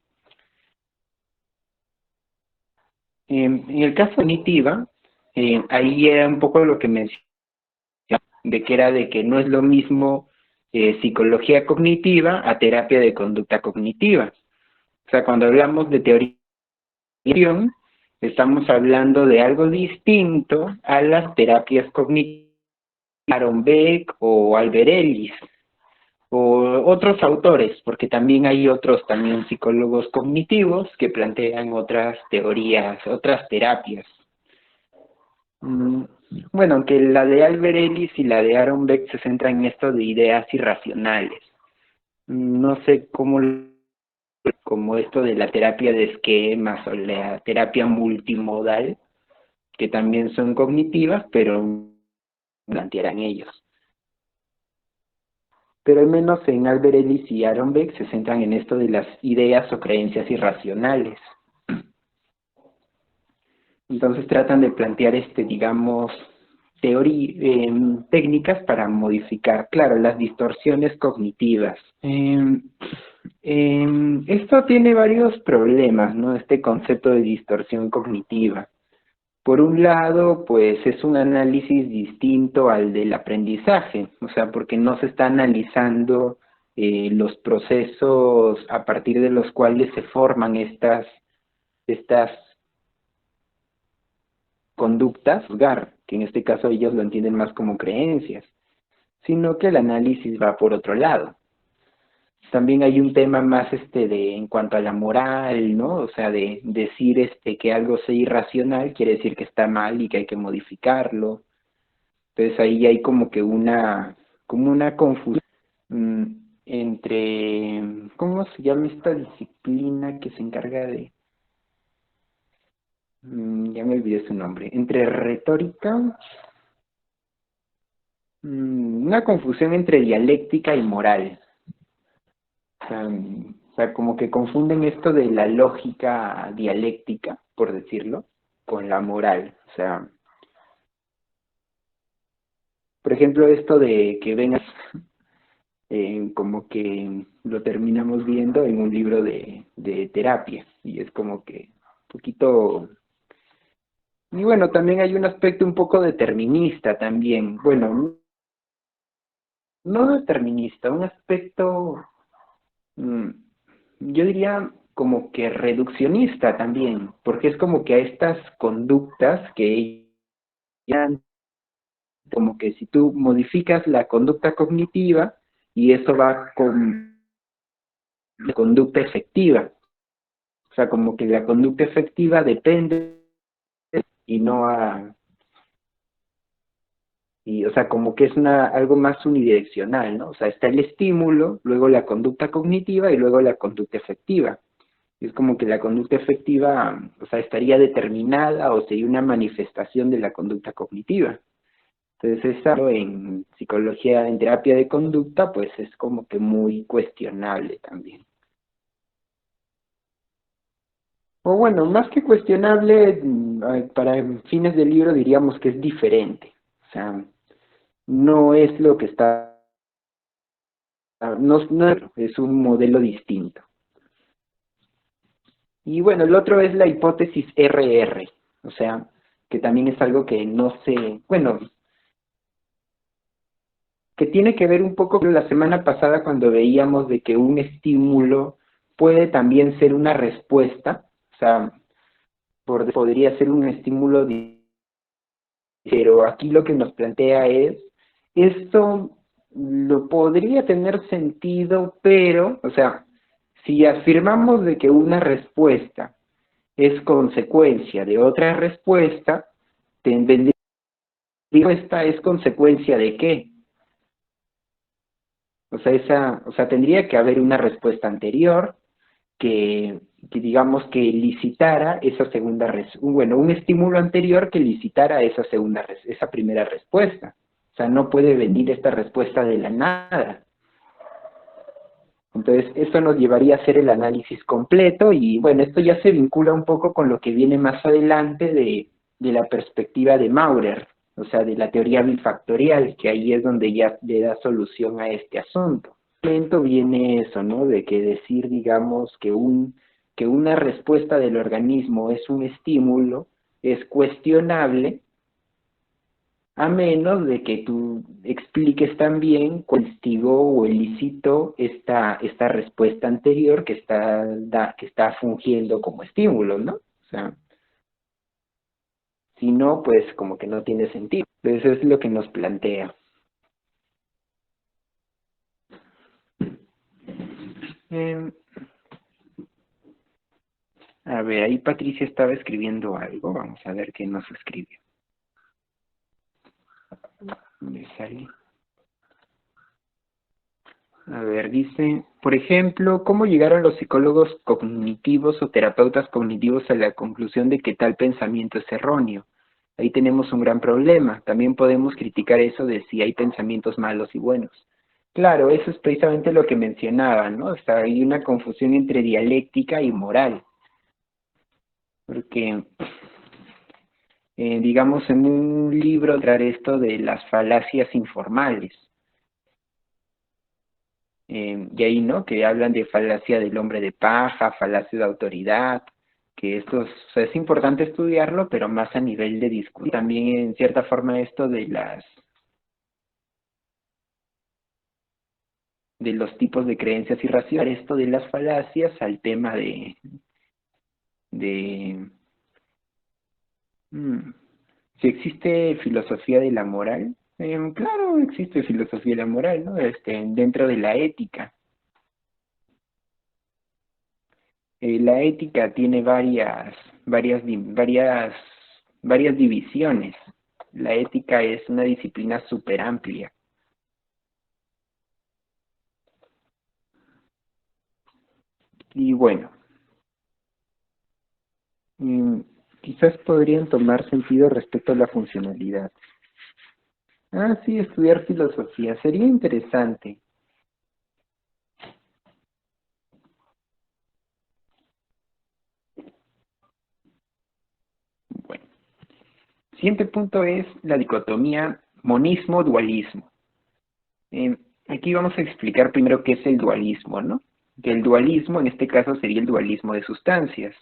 En el caso cognitiva, ahí era un poco lo que mencioné, de que era de que no es lo mismo psicología cognitiva a terapia de conducta cognitiva. O sea, cuando hablamos de teoría, estamos hablando de algo distinto a las terapias cognitivas, Aaron Beck o Albert Ellis, o otros autores, porque también hay otros también psicólogos cognitivos que plantean otras teorías, otras terapias. Bueno, aunque la de Albert Ellis y la de Aaron Beck se centran en esto de ideas irracionales. No sé cómo, como esto de la terapia de esquemas o la terapia multimodal, que también son cognitivas, pero plantearán ellos. Pero al menos en Albert Ellis y Aaron Beck se centran en esto de las ideas o creencias irracionales. Entonces tratan de plantear, digamos, técnicas para modificar, claro, las distorsiones cognitivas. Esto tiene varios problemas, ¿no? Este concepto de distorsión cognitiva. Por un lado, pues es un análisis distinto al del aprendizaje, o sea, porque no se está analizando los procesos a partir de los cuales se forman estas conductas, que en este caso ellos lo entienden más como creencias, sino que el análisis va por otro lado. También hay un tema más en cuanto a la moral, ¿no? O sea, de decir que algo sea irracional quiere decir que está mal y que hay que modificarlo. Entonces ahí hay como que una confusión entre, ¿cómo se llama esta disciplina que se encarga de, ya me olvidé su nombre, entre retórica, una confusión entre dialéctica y moral. O sea, como que confunden esto de la lógica dialéctica, por decirlo, con la moral. O sea, por ejemplo, esto de que vengas, como que lo terminamos viendo en un libro de terapia, y es como que un poquito... Y bueno, también hay un aspecto un poco determinista también. Bueno, no determinista, un aspecto... yo diría como que reduccionista también, porque es como que a estas conductas que como que si tú modificas la conducta cognitiva y eso va con la conducta efectiva, o sea, como que la conducta efectiva depende y no o sea, como que es algo más unidireccional, ¿no? O sea, está el estímulo, luego la conducta cognitiva y luego la conducta efectiva. Es como que la conducta efectiva, o sea, estaría determinada o sería una manifestación de la conducta cognitiva. Entonces, eso en psicología, en terapia de conducta, pues es como que muy cuestionable también. O bueno, más que cuestionable, para fines del libro diríamos que es diferente. O sea, no es lo que está, no es un modelo distinto. Y bueno, el otro es la hipótesis RR, o sea, que también es algo que no sé, bueno, que tiene que ver un poco con la semana pasada cuando veíamos de que un estímulo puede también ser una respuesta, o sea, podría ser un estímulo, pero aquí lo que nos plantea es, esto lo podría tener sentido, pero, o sea, si afirmamos de que una respuesta es consecuencia de otra respuesta, respuesta es consecuencia de qué. O sea, tendría que haber una respuesta anterior que digamos que licitara esa segunda bueno, un estímulo anterior que licitara esa primera respuesta. O sea, no puede venir esta respuesta de la nada. Entonces, esto nos llevaría a hacer el análisis completo y, bueno, esto ya se vincula un poco con lo que viene más adelante de la perspectiva de Maurer, o sea, de la teoría bifactorial, que ahí es donde ya le da solución a este asunto. Momento viene eso, ¿no? De que decir, digamos, que una respuesta del organismo es un estímulo, es cuestionable, a menos de que tú expliques también cuál instigó o elicitó esta respuesta anterior que está fungiendo como estímulo, ¿no? O sea, si no, pues como que no tiene sentido. Entonces es lo que nos plantea. A ver, ahí Patricia estaba escribiendo algo. Vamos a ver qué nos escribió. ¿Dónde sale? A ver, dice, por ejemplo, ¿cómo llegaron los psicólogos cognitivos o terapeutas cognitivos a la conclusión de que tal pensamiento es erróneo? Ahí tenemos un gran problema. También podemos criticar eso de si hay pensamientos malos y buenos. Claro, eso es precisamente lo que mencionaba, ¿no? O sea, hay una confusión entre dialéctica y moral. Porque, digamos, en un libro trae esto de las falacias informales. Y ahí, ¿no? Que hablan de falacia del hombre de paja, falacia de autoridad, que esto o sea, es importante estudiarlo, pero más a nivel de discusión. También, en cierta forma, esto de los tipos de creencias irracionales, esto de las falacias al tema si existe filosofía de la moral. Claro, existe filosofía de la moral, ¿no? Dentro de la ética. La ética tiene varias divisiones. La ética es una disciplina súper amplia. Y bueno, quizás podrían tomar sentido respecto a la funcionalidad. Ah, sí, estudiar filosofía. Sería interesante. Bueno. Siguiente punto es la dicotomía monismo-dualismo. Aquí vamos a explicar primero qué es el dualismo, ¿no? Que el dualismo en este caso sería el dualismo de sustancias.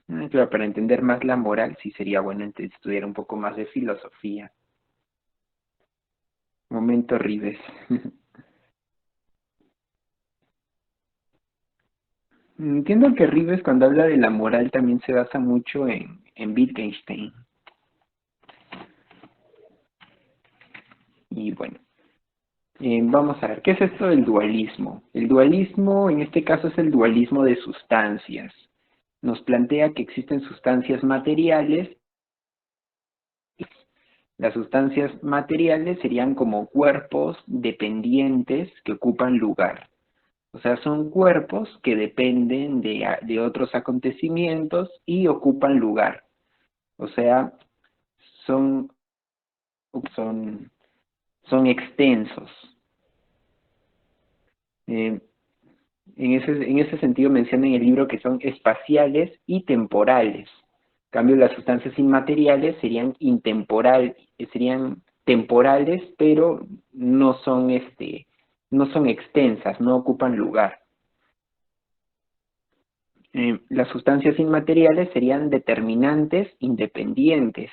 Claro, para entender más la moral sí sería bueno estudiar un poco más de filosofía. Momento Rives. Entiendo que Rives cuando habla de la moral también se basa mucho en Wittgenstein. Y bueno, vamos a ver, ¿qué es esto del dualismo? El dualismo en este caso es el dualismo de sustancias. Nos plantea que existen sustancias materiales. Las sustancias materiales serían como cuerpos dependientes que ocupan lugar. O sea, son cuerpos que dependen de otros acontecimientos y ocupan lugar. O sea, son extensos. En ese sentido menciona en el libro que son espaciales y temporales. En cambio, las sustancias inmateriales serían temporales, pero no son extensas, no ocupan lugar. Las sustancias inmateriales serían determinantes independientes.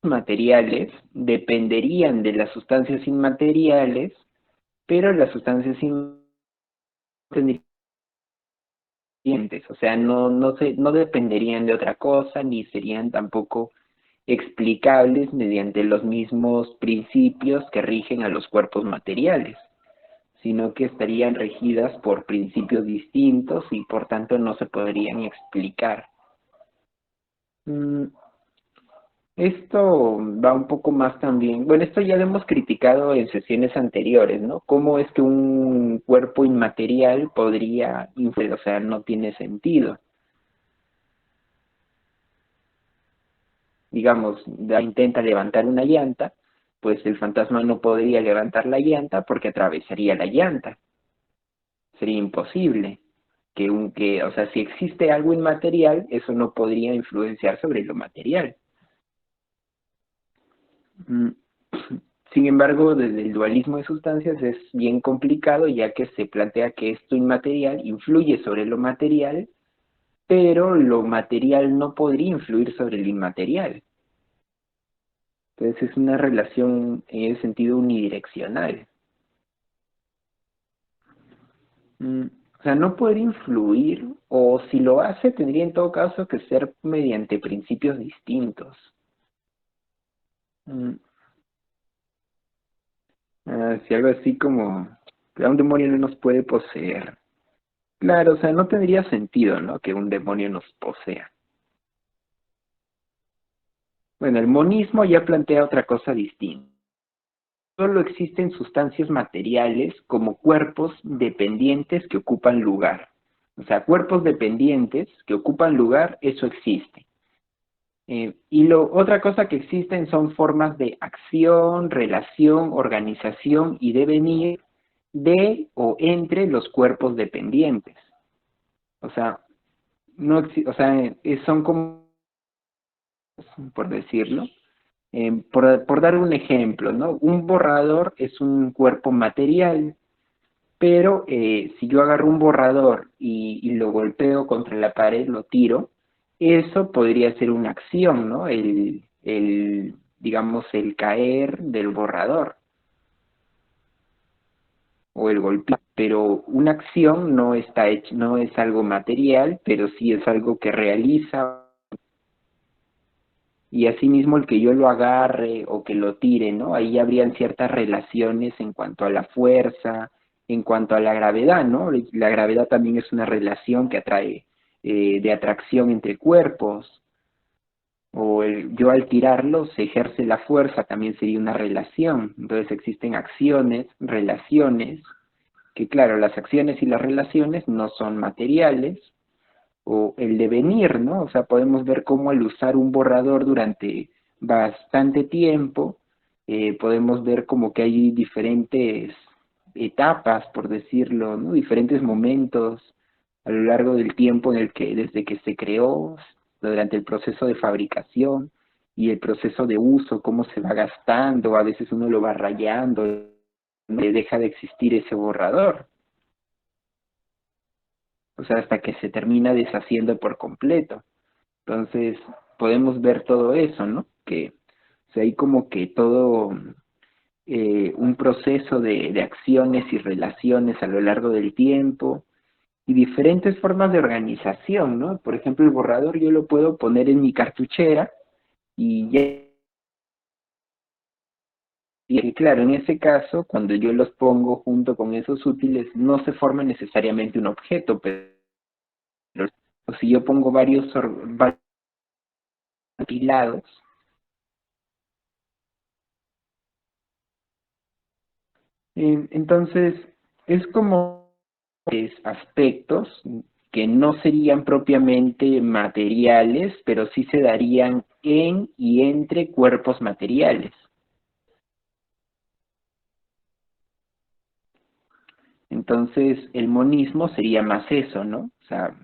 Materiales dependerían de las sustancias inmateriales, pero las sustancias inmateriales o sea, no dependerían de otra cosa, ni serían tampoco explicables mediante los mismos principios que rigen a los cuerpos materiales, sino que estarían regidas por principios distintos y por tanto no se podrían explicar. Esto va un poco más también, bueno, esto ya lo hemos criticado en sesiones anteriores, ¿no? ¿Cómo es que un cuerpo inmaterial podría influir? O sea, no tiene sentido. Digamos, intenta levantar una llanta, pues el fantasma no podría levantar la llanta porque atravesaría la llanta. Sería imposible. O sea, si existe algo inmaterial, eso no podría influenciar sobre lo material. Mm. Sin embargo, desde el dualismo de sustancias es bien complicado, ya que se plantea que esto inmaterial influye sobre lo material, pero lo material no podría influir sobre lo inmaterial. Entonces es una relación en el sentido unidireccional. O sea, no puede influir, o si lo hace, tendría en todo caso que ser mediante principios distintos. Si algo así como, un demonio no nos puede poseer. Claro, o sea, no tendría sentido, ¿no? Que un demonio nos posea. Bueno, el monismo ya plantea otra cosa distinta. Solo existen sustancias materiales como cuerpos dependientes que ocupan lugar. O sea, cuerpos dependientes que ocupan lugar, eso existe. Otra cosa que existen son formas de acción, relación, organización y devenir de o entre los cuerpos dependientes. O sea, son como, por decirlo, por dar un ejemplo, ¿no? Un borrador es un cuerpo material, pero si yo agarro un borrador y lo golpeo contra la pared, lo tiro, eso podría ser una acción, ¿no? Digamos, el caer del borrador o el golpe, pero una acción no está hecha, no es algo material, pero sí es algo que realiza. Y asimismo el que yo lo agarre o que lo tire, ¿no? Ahí habrían ciertas relaciones en cuanto a la fuerza, en cuanto a la gravedad, ¿no? La gravedad también es una relación que atrae, de atracción entre cuerpos, o yo al tirarlo se ejerce la fuerza, también sería una relación. Entonces existen acciones, relaciones, que claro, las acciones y las relaciones no son materiales, o el devenir, ¿no? O sea, podemos ver cómo al usar un borrador durante bastante tiempo, podemos ver como que hay diferentes etapas, por decirlo, ¿no? Diferentes momentos a lo largo del tiempo en el que, desde que se creó, durante el proceso de fabricación y el proceso de uso, cómo se va gastando, a veces uno lo va rayando, ¿no? Deja de existir ese borrador. O sea, hasta que se termina deshaciendo por completo. Entonces, podemos ver todo eso, ¿no? Que o sea, hay como que todo un proceso de acciones y relaciones a lo largo del tiempo y diferentes formas de organización, ¿no? Por ejemplo, el borrador yo lo puedo poner en mi cartuchera y ya. Y claro, en ese caso, cuando yo los pongo junto con esos útiles, no se forma necesariamente un objeto, pero o si yo pongo varios apilados, entonces es como aspectos que no serían propiamente materiales, pero sí se darían en y entre cuerpos materiales. Entonces el monismo sería más eso, ¿no? O sea,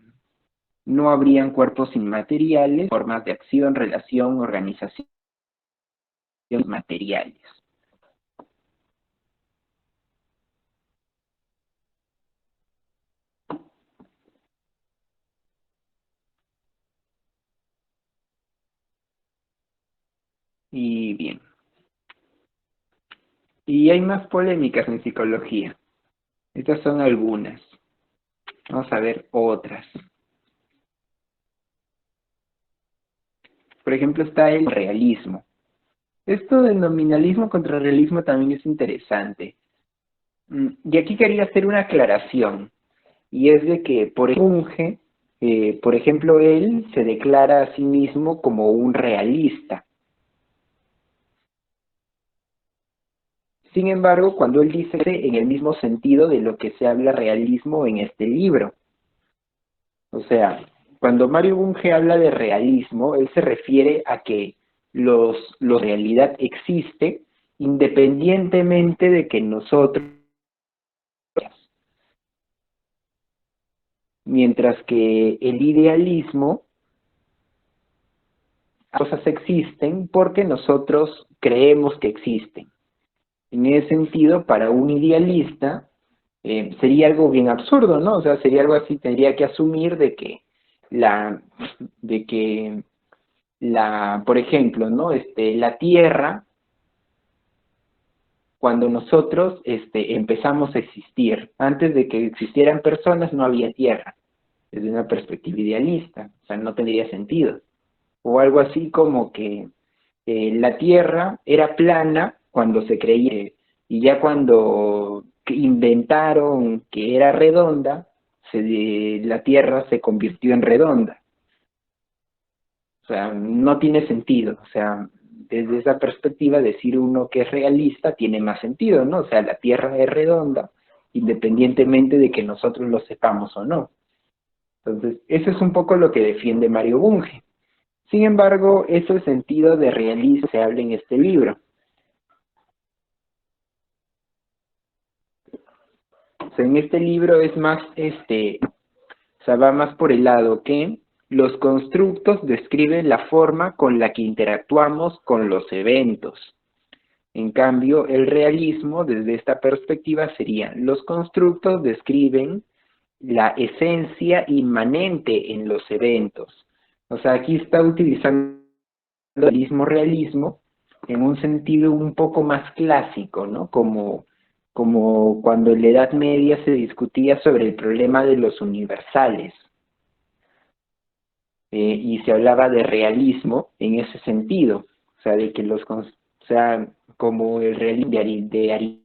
no habrían cuerpos inmateriales, formas de acción, relación, organización materiales. Y bien. Y hay más polémicas en psicología. Estas son algunas. Vamos a ver otras. Por ejemplo, está el realismo. Esto del nominalismo contra realismo también es interesante. Y aquí quería hacer una aclaración. Y es de que, por ejemplo, él se declara a sí mismo como un realista. Sin embargo, cuando él dice en el mismo sentido de lo que se habla realismo en este libro. O sea, cuando Mario Bunge habla de realismo, él se refiere a que la realidad existe independientemente de que nosotros, mientras que el idealismo, las cosas existen porque nosotros creemos que existen. En ese sentido, para un idealista, sería algo bien absurdo, ¿no? O sea, sería algo así, tendría que asumir por ejemplo, ¿no? La Tierra, cuando nosotros empezamos a existir, antes de que existieran personas no había Tierra, desde una perspectiva idealista, o sea, no tendría sentido. O algo así como que la Tierra era plana cuando se creía, y ya cuando inventaron que era redonda, la Tierra se convirtió en redonda. O sea, no tiene sentido. O sea, desde esa perspectiva, decir uno que es realista tiene más sentido, ¿no? O sea, la Tierra es redonda, independientemente de que nosotros lo sepamos o no. Entonces, eso es un poco lo que defiende Mario Bunge. Sin embargo, ese sentido de realismo se habla en este libro. O sea, en este libro es más, o sea, va más por el lado que los constructos describen la forma con la que interactuamos con los eventos. En cambio, el realismo, desde esta perspectiva, sería los constructos describen la esencia inmanente en los eventos. O sea, aquí está utilizando el realismo en un sentido un poco más clásico, ¿no? Como cuando en la Edad Media se discutía sobre el problema de los universales. Y se hablaba de realismo en ese sentido, o sea, de que o sea, como el realismo de Arias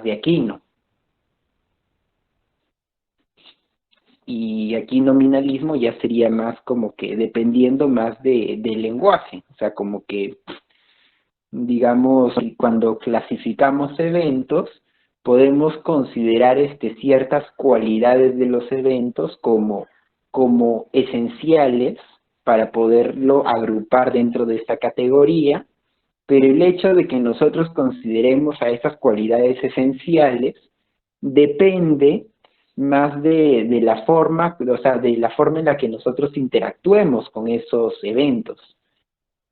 de Aquino. Y aquí nominalismo ya sería más como que dependiendo más del lenguaje, o sea, como que, digamos, cuando clasificamos eventos, podemos considerar ciertas cualidades de los eventos como esenciales para poderlo agrupar dentro de esta categoría, pero el hecho de que nosotros consideremos a esas cualidades esenciales depende más de la forma, o sea, de la forma en la que nosotros interactuemos con esos eventos.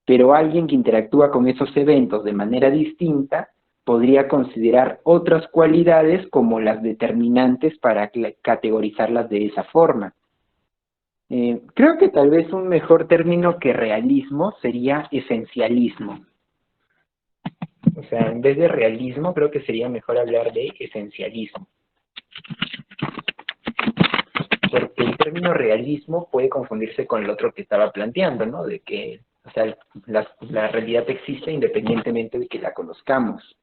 Pero alguien que interactúa con esos eventos de manera distinta podría considerar otras cualidades como las determinantes para categorizarlas de esa forma. Creo que tal vez un mejor término que realismo sería esencialismo. O sea, en vez de realismo, creo que sería mejor hablar de esencialismo. Porque el término realismo puede confundirse con el otro que estaba planteando, ¿no? De que, o sea, la realidad existe independientemente de que la conozcamos.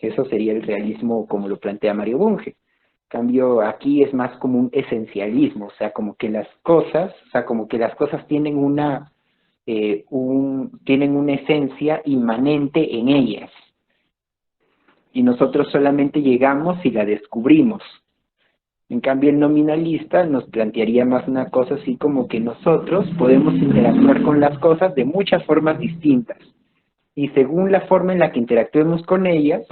Eso sería el realismo como lo plantea Mario Bunge. En cambio, aquí es más como un esencialismo, o sea, como que las cosas, tienen tienen una esencia inmanente en ellas. Y nosotros solamente llegamos y la descubrimos. En cambio, el nominalista nos plantearía más una cosa así como que nosotros podemos interactuar con las cosas de muchas formas distintas. Y según la forma en la que interactuemos con ellas,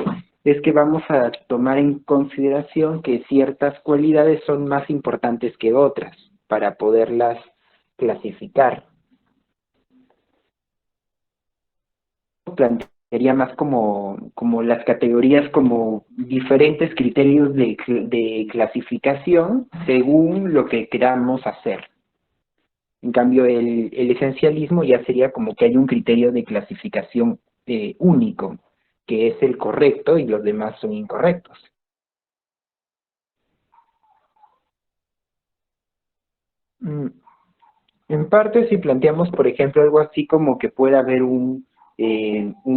es que vamos a tomar en consideración que ciertas cualidades son más importantes que otras para poderlas clasificar. Plantearía más como las categorías como diferentes criterios de clasificación según lo que queramos hacer. En cambio, el esencialismo ya sería como que hay un criterio de clasificación único, que es el correcto y los demás son incorrectos. En parte, si planteamos, por ejemplo, algo así como que pueda haber un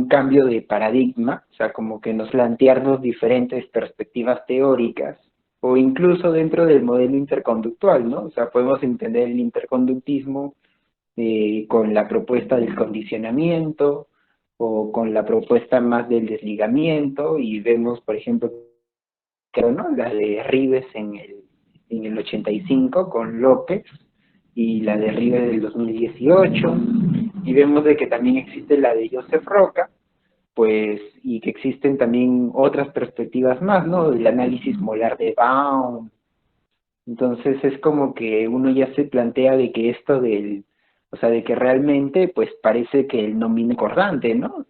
cambio de paradigma, o sea, como que nos plantearnos diferentes perspectivas teóricas, o incluso dentro del modelo interconductual, ¿no? O sea, podemos entender el interconductismo con la propuesta del condicionamiento, o con la propuesta más del desligamiento, y vemos, por ejemplo, ¿no? La de Rives en el 85 con López, y la de Rives del 2018, y vemos de que también existe la de Joseph Roca, pues, y que existen también otras perspectivas más, ¿no? El análisis molar de Baum. Entonces es como que uno ya se plantea de que esto o sea, de que realmente, pues, parece que el nominal concordante, ¿no?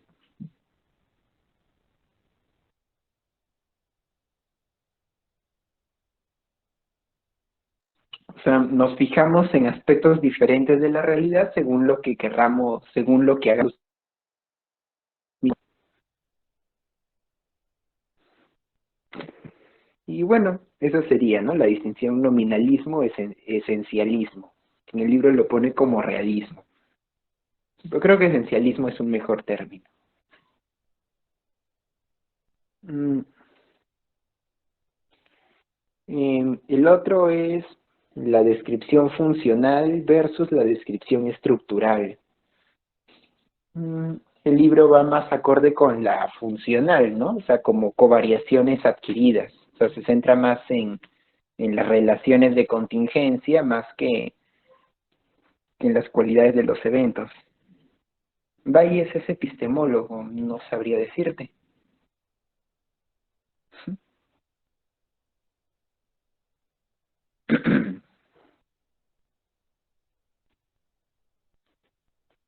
O sea, nos fijamos en aspectos diferentes de la realidad según lo que querramos, según lo que hagamos. Y bueno, eso sería, ¿no? La distinción nominalismo-esencialismo. En el libro lo pone como realismo. Yo creo que esencialismo es un mejor término. Mm, el otro es la descripción funcional versus la descripción estructural. El libro va más acorde con la funcional, ¿no? O sea, como covariaciones adquiridas. O sea, se centra más en las relaciones de contingencia más que en las cualidades de los eventos. Bayes es epistemólogo, no sabría decirte.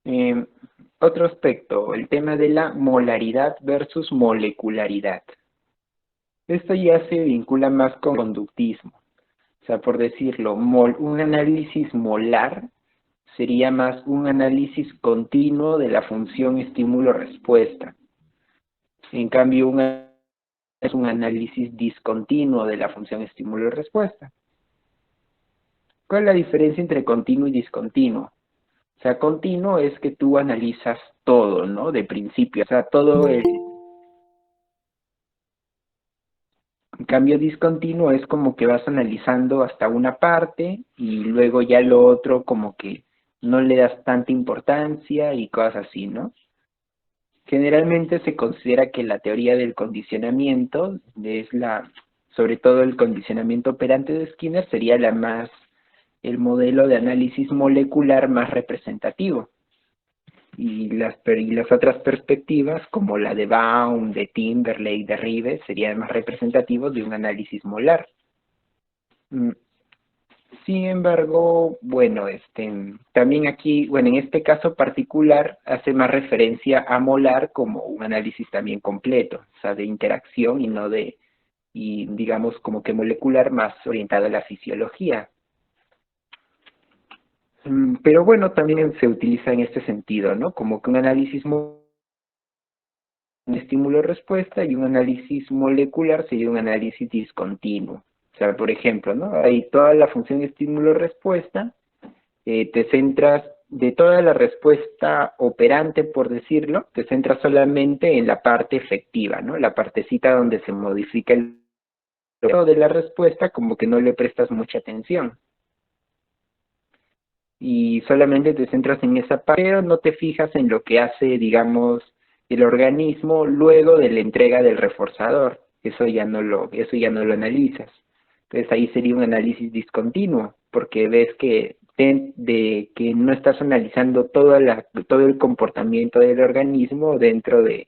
Eh, Otro aspecto, el tema de la molaridad versus molecularidad. Esto ya se vincula más con conductismo. O sea, por decirlo, un análisis molar sería más un análisis continuo de la función estímulo-respuesta. En cambio, es un análisis discontinuo de la función estímulo-respuesta. ¿Cuál es la diferencia entre continuo y discontinuo? O sea, continuo es que tú analizas todo, ¿no? De principio, o sea, todo el... En cambio, discontinuo es como que vas analizando hasta una parte y luego ya lo otro como que no le das tanta importancia y cosas así, ¿no? Generalmente se considera que la teoría del condicionamiento es sobre todo el condicionamiento operante de Skinner sería el modelo de análisis molecular más representativo. Y las otras perspectivas, como la de Baum, de Timberlake, de Rives, serían más representativos de un análisis molar. Sin embargo, bueno, también aquí, bueno, en este caso particular, hace más referencia a molar como un análisis también completo, o sea, de interacción y no y digamos como que molecular más orientado a la fisiología. Pero bueno, también se utiliza en este sentido, ¿no? Como que un análisis un estímulo-respuesta y un análisis molecular sería un análisis discontinuo. O sea, por ejemplo, ¿no? Hay toda la función estímulo-respuesta, te centras de toda la respuesta operante, por decirlo, te centras solamente en la parte efectiva, ¿no? La partecita donde se modifica el de la respuesta, como que no le prestas mucha atención. Y solamente te centras en esa parte, pero no te fijas en lo que hace, digamos, el organismo luego de la entrega del reforzador. Eso ya no lo analizas. Entonces ahí sería un análisis discontinuo, porque ves que que no estás analizando todo el comportamiento del organismo dentro del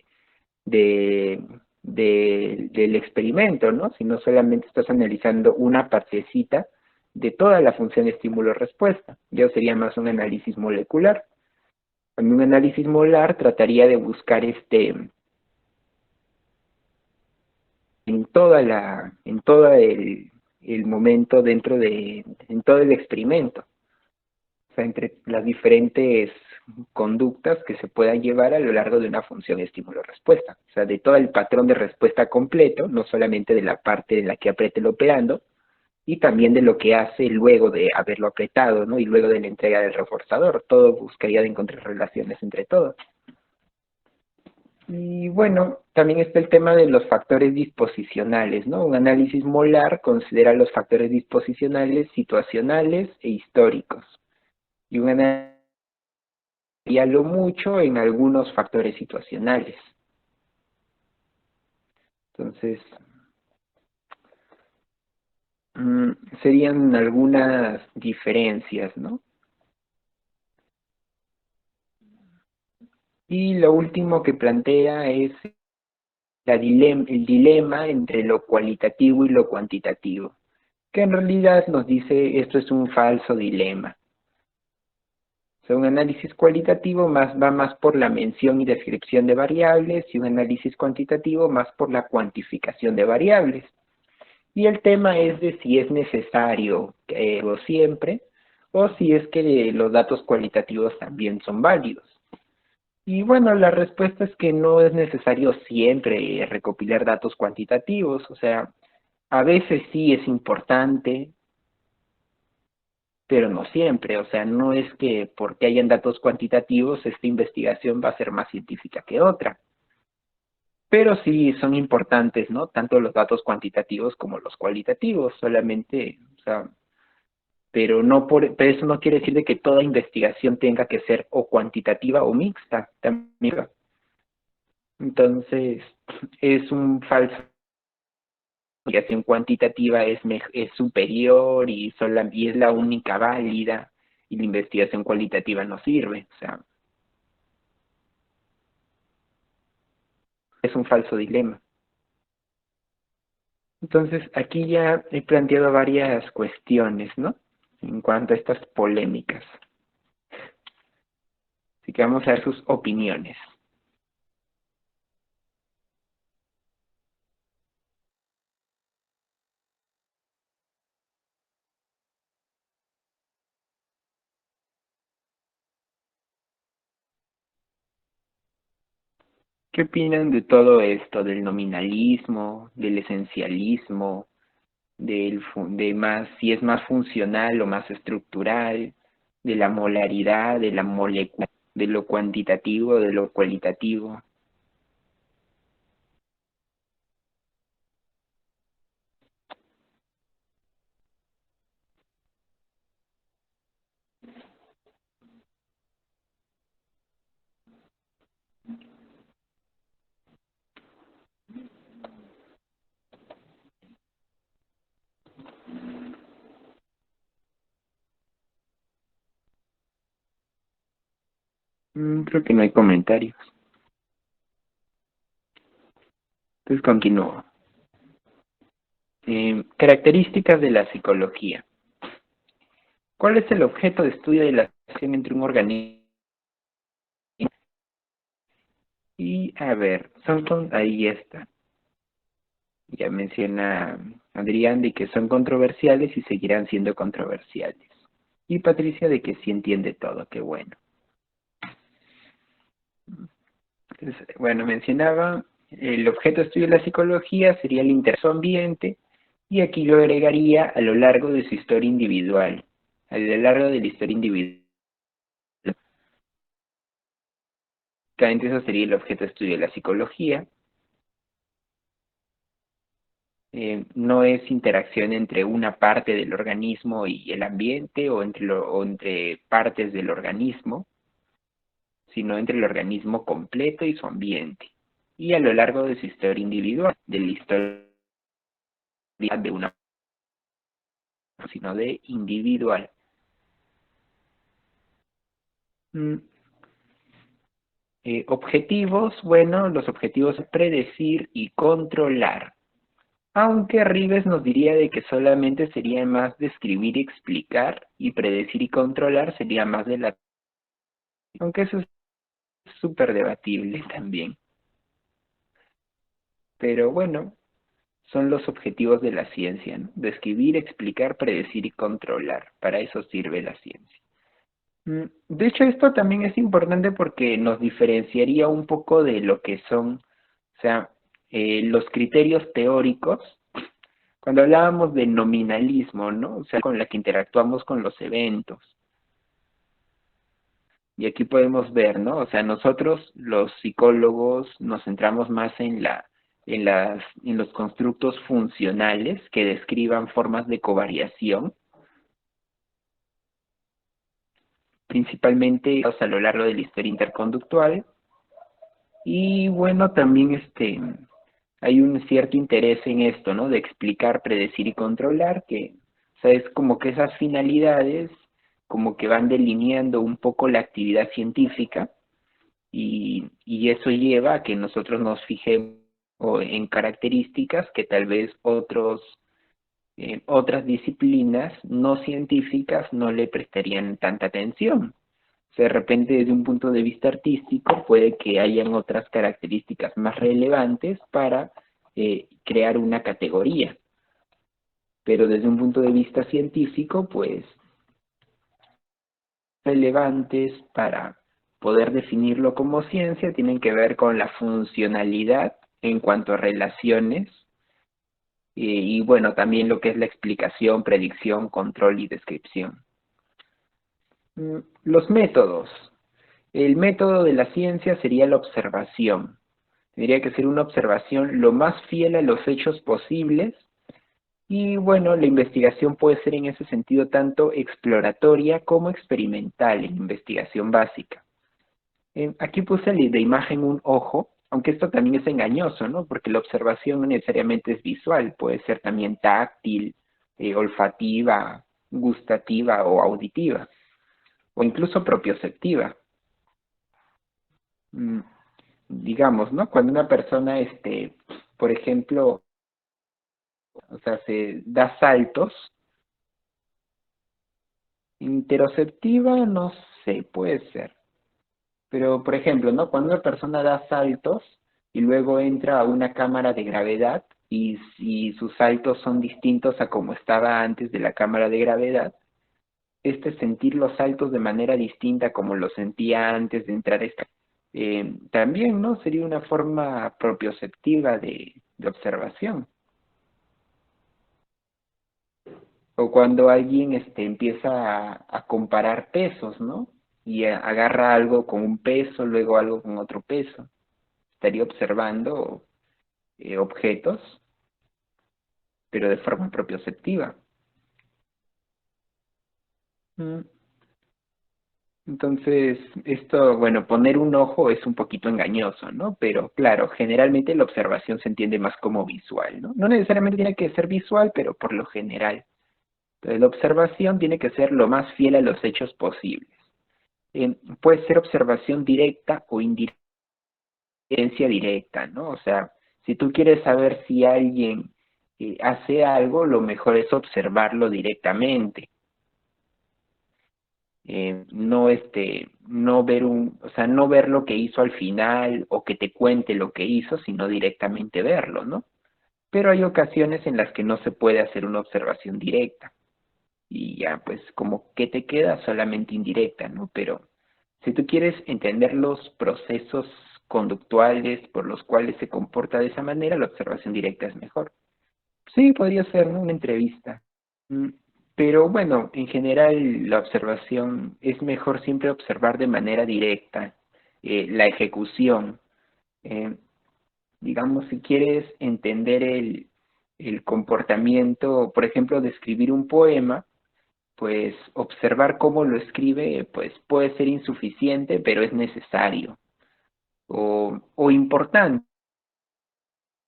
experimento, ¿no? Sino solamente estás analizando una partecita de toda la función estímulo-respuesta. Ya sería más un análisis molecular. En un análisis molar trataría de buscar en todo el momento en todo el experimento. O sea, entre las diferentes conductas que se puedan llevar a lo largo de una función estímulo-respuesta. O sea, de todo el patrón de respuesta completo, no solamente de la parte en la que apriete el operando, y también de lo que hace luego de haberlo apretado, ¿no? Y luego de la entrega del reforzador. Todo buscaría de encontrar relaciones entre todos. Y bueno, también está el tema de los factores disposicionales, ¿no? Un análisis molar considera los factores disposicionales situacionales e históricos. Y un análisis y a lo mucho en algunos factores situacionales. Entonces, serían algunas diferencias, ¿no? Y lo último que plantea es el dilema entre lo cualitativo y lo cuantitativo, que en realidad nos dice esto es un falso dilema. O sea, un análisis cualitativo va más por la mención y descripción de variables y un análisis cuantitativo más por la cuantificación de variables. Y el tema es de si es necesario siempre o si es que los datos cualitativos también son válidos. Y bueno, la respuesta es que no es necesario siempre recopilar datos cuantitativos, o sea, a veces sí es importante, pero no siempre, o sea, no es que porque hayan datos cuantitativos esta investigación va a ser más científica que otra. Pero sí son importantes, ¿no? Tanto los datos cuantitativos como los cualitativos, solamente, o sea, pero pero eso no quiere decir de que toda investigación tenga que ser o cuantitativa o mixta también. Entonces, es un falso. La investigación cuantitativa es superior y es la única válida y la investigación cualitativa no sirve. O sea, es un falso dilema. Entonces, aquí ya he planteado varias cuestiones, ¿no? En cuanto a estas polémicas. Así que vamos a ver sus opiniones. ¿Qué opinan de todo esto, del nominalismo, del esencialismo, de más, si es más funcional o más estructural, de la molaridad, de la molécula, de lo cuantitativo, de lo cualitativo? Creo que no hay comentarios. Entonces continúo. Características de la psicología. ¿Cuál es el objeto de estudio de la relación entre un organismo? Y a ver, ahí está. Ya menciona Adrián de que son controversiales y seguirán siendo controversiales. Y Patricia de que sí entiende todo, qué bueno. Entonces, bueno, mencionaba, el objeto de estudio de la psicología sería el intereso ambiente, y aquí lo agregaría a lo largo de su historia individual, a lo largo de la historia individual. Eso sería el objeto de estudio de la psicología. No es interacción entre una parte del organismo y el ambiente o entre partes del organismo, sino entre el organismo completo y su ambiente. Y a lo largo de su historia individual, de la historia de una, sino de individual. Objetivos, bueno, los objetivos son predecir y controlar. Aunque Rives nos diría de que solamente sería más describir y explicar, y predecir y controlar sería más de la... Aunque eso es súper debatible también. Pero bueno, son los objetivos de la ciencia, ¿no? Describir, explicar, predecir y controlar. Para eso sirve la ciencia. De hecho, esto también es importante porque nos diferenciaría un poco de lo que son, o sea, los criterios teóricos, cuando hablábamos de nominalismo, ¿no? O sea, con la que interactuamos con los eventos. Y aquí podemos ver, ¿no? O sea, nosotros, los psicólogos, nos centramos más en los constructos funcionales que describan formas de covariación. principalmente a lo largo de la historia interconductual. Y bueno, también hay un cierto interés en esto, ¿no? De explicar, predecir y controlar, que, o sea, es como que esas finalidades como que van delineando un poco la actividad científica y eso lleva a que nosotros nos fijemos en características que tal vez otras disciplinas no científicas no le prestarían tanta atención. O sea, de repente, desde un punto de vista artístico, puede que hayan otras características más relevantes para crear una categoría. Pero desde un punto de vista científico, pues, relevantes para poder definirlo como ciencia tienen que ver con la funcionalidad en cuanto a relaciones y bueno, también lo que es la explicación, predicción, control y descripción. Los métodos. El método de la ciencia sería la observación. Tendría que ser una observación lo más fiel a los hechos posibles. Y bueno, la investigación puede ser en ese sentido tanto exploratoria como experimental en investigación básica. Aquí puse de imagen un ojo, aunque esto también es engañoso, ¿no? Porque la observación no necesariamente es visual, puede ser también táctil, olfativa, gustativa o auditiva, o incluso propioceptiva. Digamos, ¿no? Cuando una persona, por ejemplo, o sea, se da saltos, interoceptiva, no sé, puede ser. Pero, por ejemplo, ¿no? Cuando una persona da saltos y luego entra a una cámara de gravedad y si sus saltos son distintos a como estaba antes de la cámara de gravedad, sentir los saltos de manera distinta como lo sentía antes de entrar a esta también, ¿no? Sería una forma propioceptiva de observación. O cuando alguien empieza a comparar pesos, ¿no? Y agarra algo con un peso, luego algo con otro peso. Estaría observando objetos, pero de forma propioceptiva. Entonces, esto, bueno, poner un ojo es un poquito engañoso, ¿no? Pero claro, generalmente la observación se entiende más como visual, ¿no? No necesariamente tiene que ser visual, pero por lo general. Entonces, la observación tiene que ser lo más fiel a los hechos posibles. Puede ser observación directa o indirecta, directa, ¿no? O sea, si tú quieres saber si alguien hace algo, lo mejor es observarlo directamente. No ver o sea, no ver lo que hizo al final o que te cuente lo que hizo, sino directamente verlo, ¿no? Pero hay ocasiones en las que no se puede hacer una observación directa. Y ya, pues, como que te queda solamente indirecta, ¿no? Pero si tú quieres entender los procesos conductuales por los cuales se comporta de esa manera, la observación directa es mejor. Sí, podría ser, ¿no? Una entrevista. Pero bueno, en general la observación es mejor siempre observar de manera directa la ejecución. Eh, digamos, si quieres entender el comportamiento, por ejemplo, de escribir un poema, pues observar cómo lo escribe, pues puede ser insuficiente, pero es necesario o importante,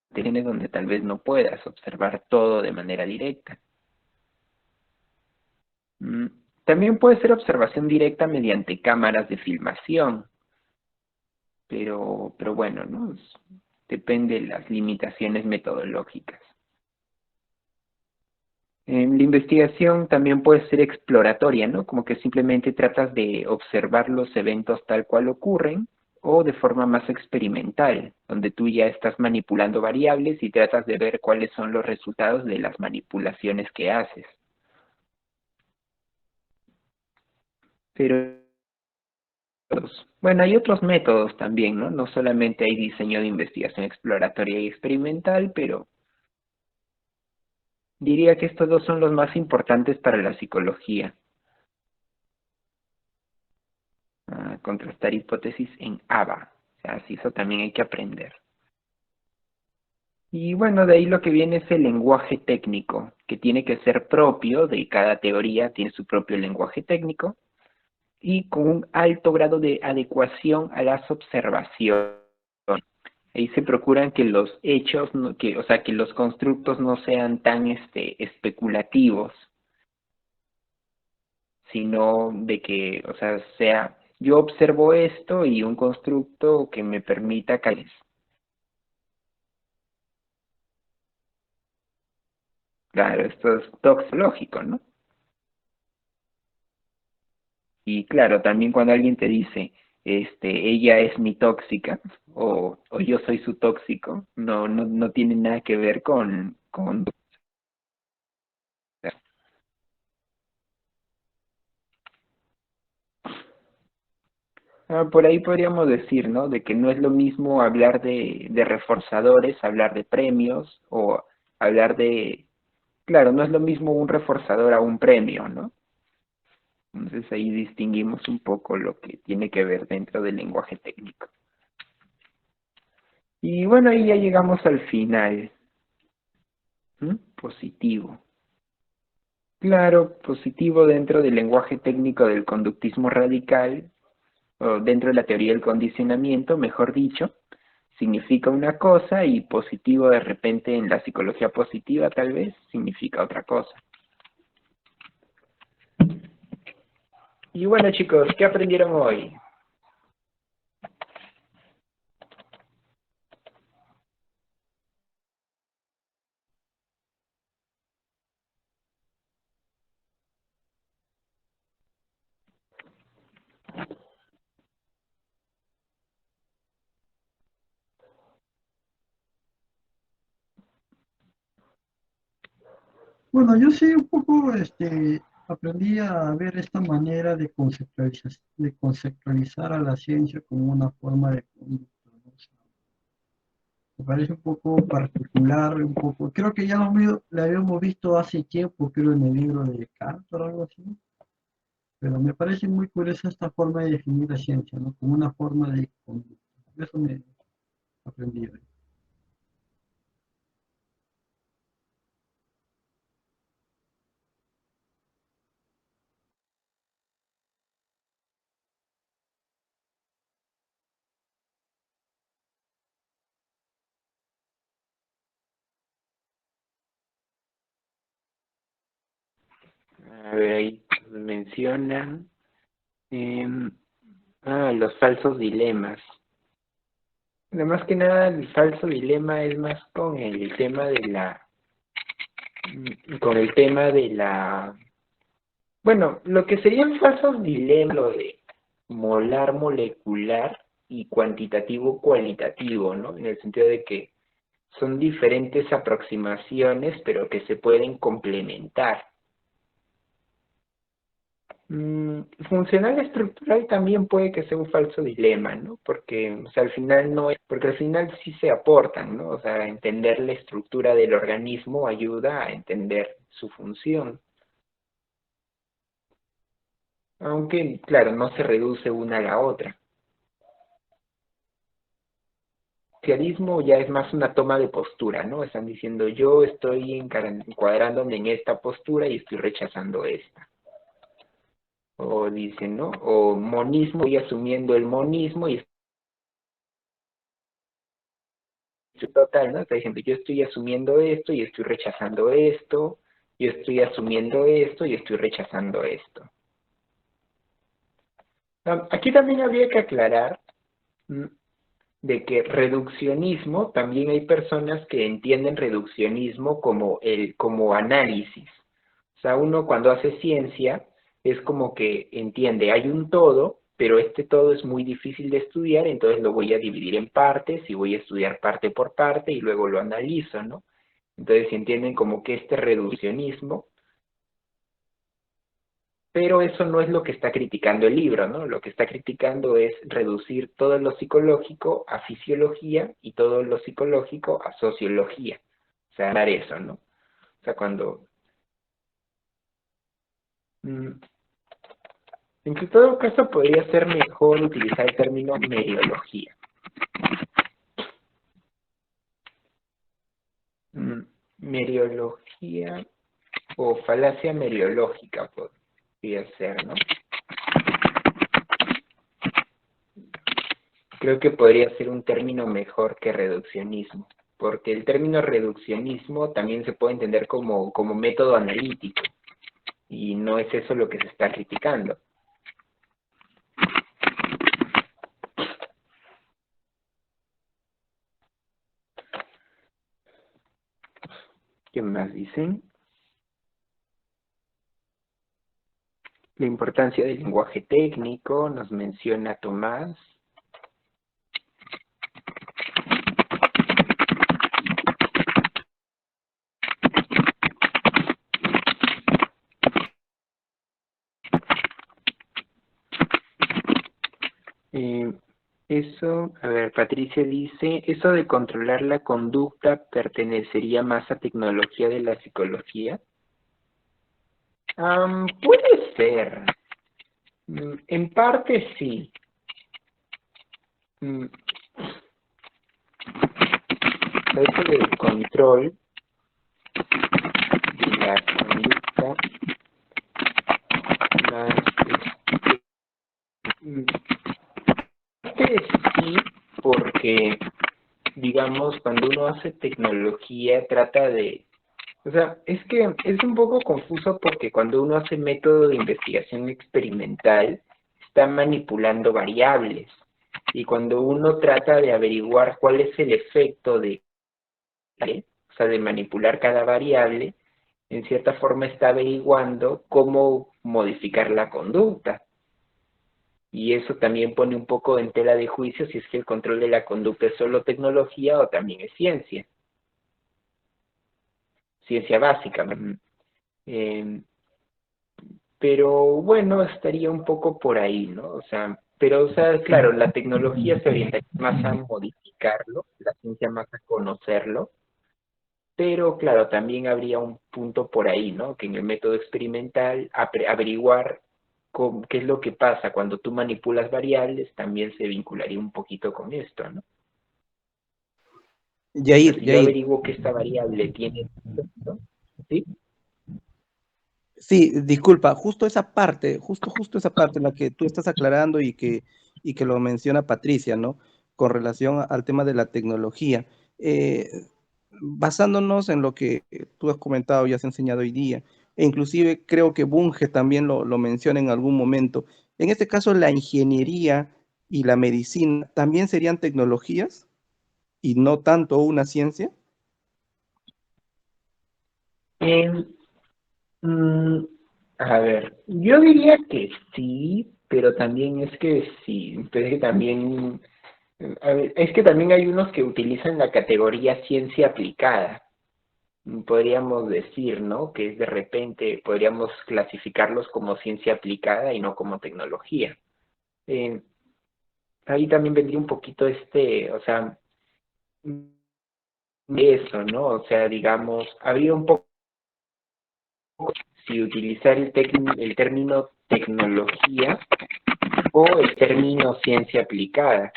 donde tal vez no puedas observar todo de manera directa. También puede ser observación directa mediante cámaras de filmación, pero bueno, ¿no? Depende de las limitaciones metodológicas. La investigación también puede ser exploratoria, ¿no? Como que simplemente tratas de observar los eventos tal cual ocurren, o de forma más experimental, donde tú ya estás manipulando variables y tratas de ver cuáles son los resultados de las manipulaciones que haces. Pero bueno, hay otros métodos también, ¿no? No solamente hay diseño de investigación exploratoria y experimental, pero diría que estos dos son los más importantes para la psicología. Contrastar hipótesis en ABA. O sea, así eso también hay que aprender. Y bueno, de ahí lo que viene es el lenguaje técnico, que tiene que ser propio de cada teoría, tiene su propio lenguaje técnico. y con un alto grado de adecuación a las observaciones. Ahí se procuran que los hechos, o sea, que los constructos no sean tan especulativos, sino de que, o sea, yo observo esto y un constructo que me permita caer. Claro, esto es toxológico, ¿no? Y claro, también cuando alguien te dice, ella es mi tóxica, o yo soy su tóxico, no tiene nada que ver con. Por ahí podríamos decir, ¿no? De que no es lo mismo hablar de reforzadores, hablar de premios, o hablar de. Claro, no es lo mismo un reforzador a un premio, ¿no? Entonces ahí distinguimos un poco lo que tiene que ver dentro del lenguaje técnico. Y bueno, ahí ya llegamos al final. Positivo. Claro, positivo dentro del lenguaje técnico del conductismo radical, o dentro de la teoría del condicionamiento, mejor dicho, significa una cosa y positivo de repente en la psicología positiva tal vez significa otra cosa. Y bueno chicos, ¿qué aprendieron hoy? Bueno, yo sí un poco aprendí a ver esta manera de conceptualizar a la ciencia como una forma de conducta, ¿no? O sea, me parece un poco particular, un poco, creo que ya lo habíamos visto hace tiempo, creo en el libro de Kant o algo así, pero me parece muy curiosa esta forma de definir la ciencia, ¿no? Como una forma de conducta. Eso me aprendí hoy. A ver, ahí mencionan los falsos dilemas. Pero más que nada el falso dilema es más con el tema de la. Bueno, lo que serían falsos dilemas, lo de molar molecular y cuantitativo cualitativo, ¿no? En el sentido de que son diferentes aproximaciones, pero que se pueden complementar. Funcional estructural también puede que sea un falso dilema, ¿no? Porque, o sea, al final no es, porque al final sí se aportan, ¿no? O sea, entender la estructura del organismo ayuda a entender su función. Aunque, claro, no se reduce una a la otra. Socialismo ya es más una toma de postura, ¿no? Están diciendo yo estoy encuadrándome en esta postura y estoy rechazando esta. O dicen, ¿no? O monismo, estoy asumiendo el monismo y total, ¿no? Está diciendo, yo estoy asumiendo esto y estoy rechazando esto, yo estoy asumiendo esto y estoy rechazando esto. Aquí también habría que aclarar de que reduccionismo, también hay personas que entienden reduccionismo como análisis. O sea, uno cuando hace ciencia es como que entiende, hay un todo, pero este todo es muy difícil de estudiar, entonces lo voy a dividir en partes y voy a estudiar parte por parte y luego lo analizo, ¿no? Entonces entienden como que este reduccionismo, pero eso no es lo que está criticando el libro, ¿no? Lo que está criticando es reducir todo lo psicológico a fisiología y todo lo psicológico a sociología. O sea, dar eso, ¿no? O sea, cuando. En todo caso, podría ser mejor utilizar el término meriología. Meriología o falacia meriológica podría ser, ¿no? Creo que podría ser un término mejor que reduccionismo, porque el término reduccionismo también se puede entender como método analítico, y no es eso lo que se está criticando. ¿Qué más dicen? La importancia del lenguaje técnico, nos menciona Tomás. Eso, a ver, Patricia dice, eso de controlar la conducta pertenecería más a tecnología de la psicología. Puede ser. En parte sí. Eso del control de la conducta más sí, porque digamos cuando uno hace tecnología trata de, o sea, es que es un poco confuso porque cuando uno hace método de investigación experimental está manipulando variables, y cuando uno trata de averiguar cuál es el efecto de, o sea, de manipular cada variable, en cierta forma está averiguando cómo modificar la conducta. Y eso también pone un poco en tela de juicio si es que el control de la conducta es solo tecnología o también es ciencia. Ciencia básica. Pero bueno, estaría un poco por ahí, ¿no? O sea, pero, o sea, claro, la tecnología se orienta más a modificarlo, la ciencia más a conocerlo, pero claro, también habría un punto por ahí, ¿no? Que en el método experimental averiguar qué es lo que pasa cuando tú manipulas variables también se vincularía un poquito con esto, ¿no? O sea, si yo Yair. averiguo que esta variable tiene efecto, ¿sí? Sí, disculpa, justo esa parte, justo esa parte en la que tú estás aclarando y que lo menciona Patricia, ¿no? Con relación al tema de la tecnología. Basándonos en lo que tú has comentado y has enseñado hoy día, e inclusive creo que Bunge también lo menciona en algún momento. En este caso, la ingeniería y la medicina también serían tecnologías y no tanto una ciencia. Eh, mm, a ver, yo diría que sí, pero también es que sí, pero es que también, a ver, es que también hay unos que utilizan la categoría ciencia aplicada, podríamos decir, ¿no? Que de repente podríamos clasificarlos como ciencia aplicada y no como tecnología. Eh, Ahí también vendría un poquito o sea, eso, ¿no? O sea, digamos, habría un poco si utilizar el término tecnología o el término ciencia aplicada.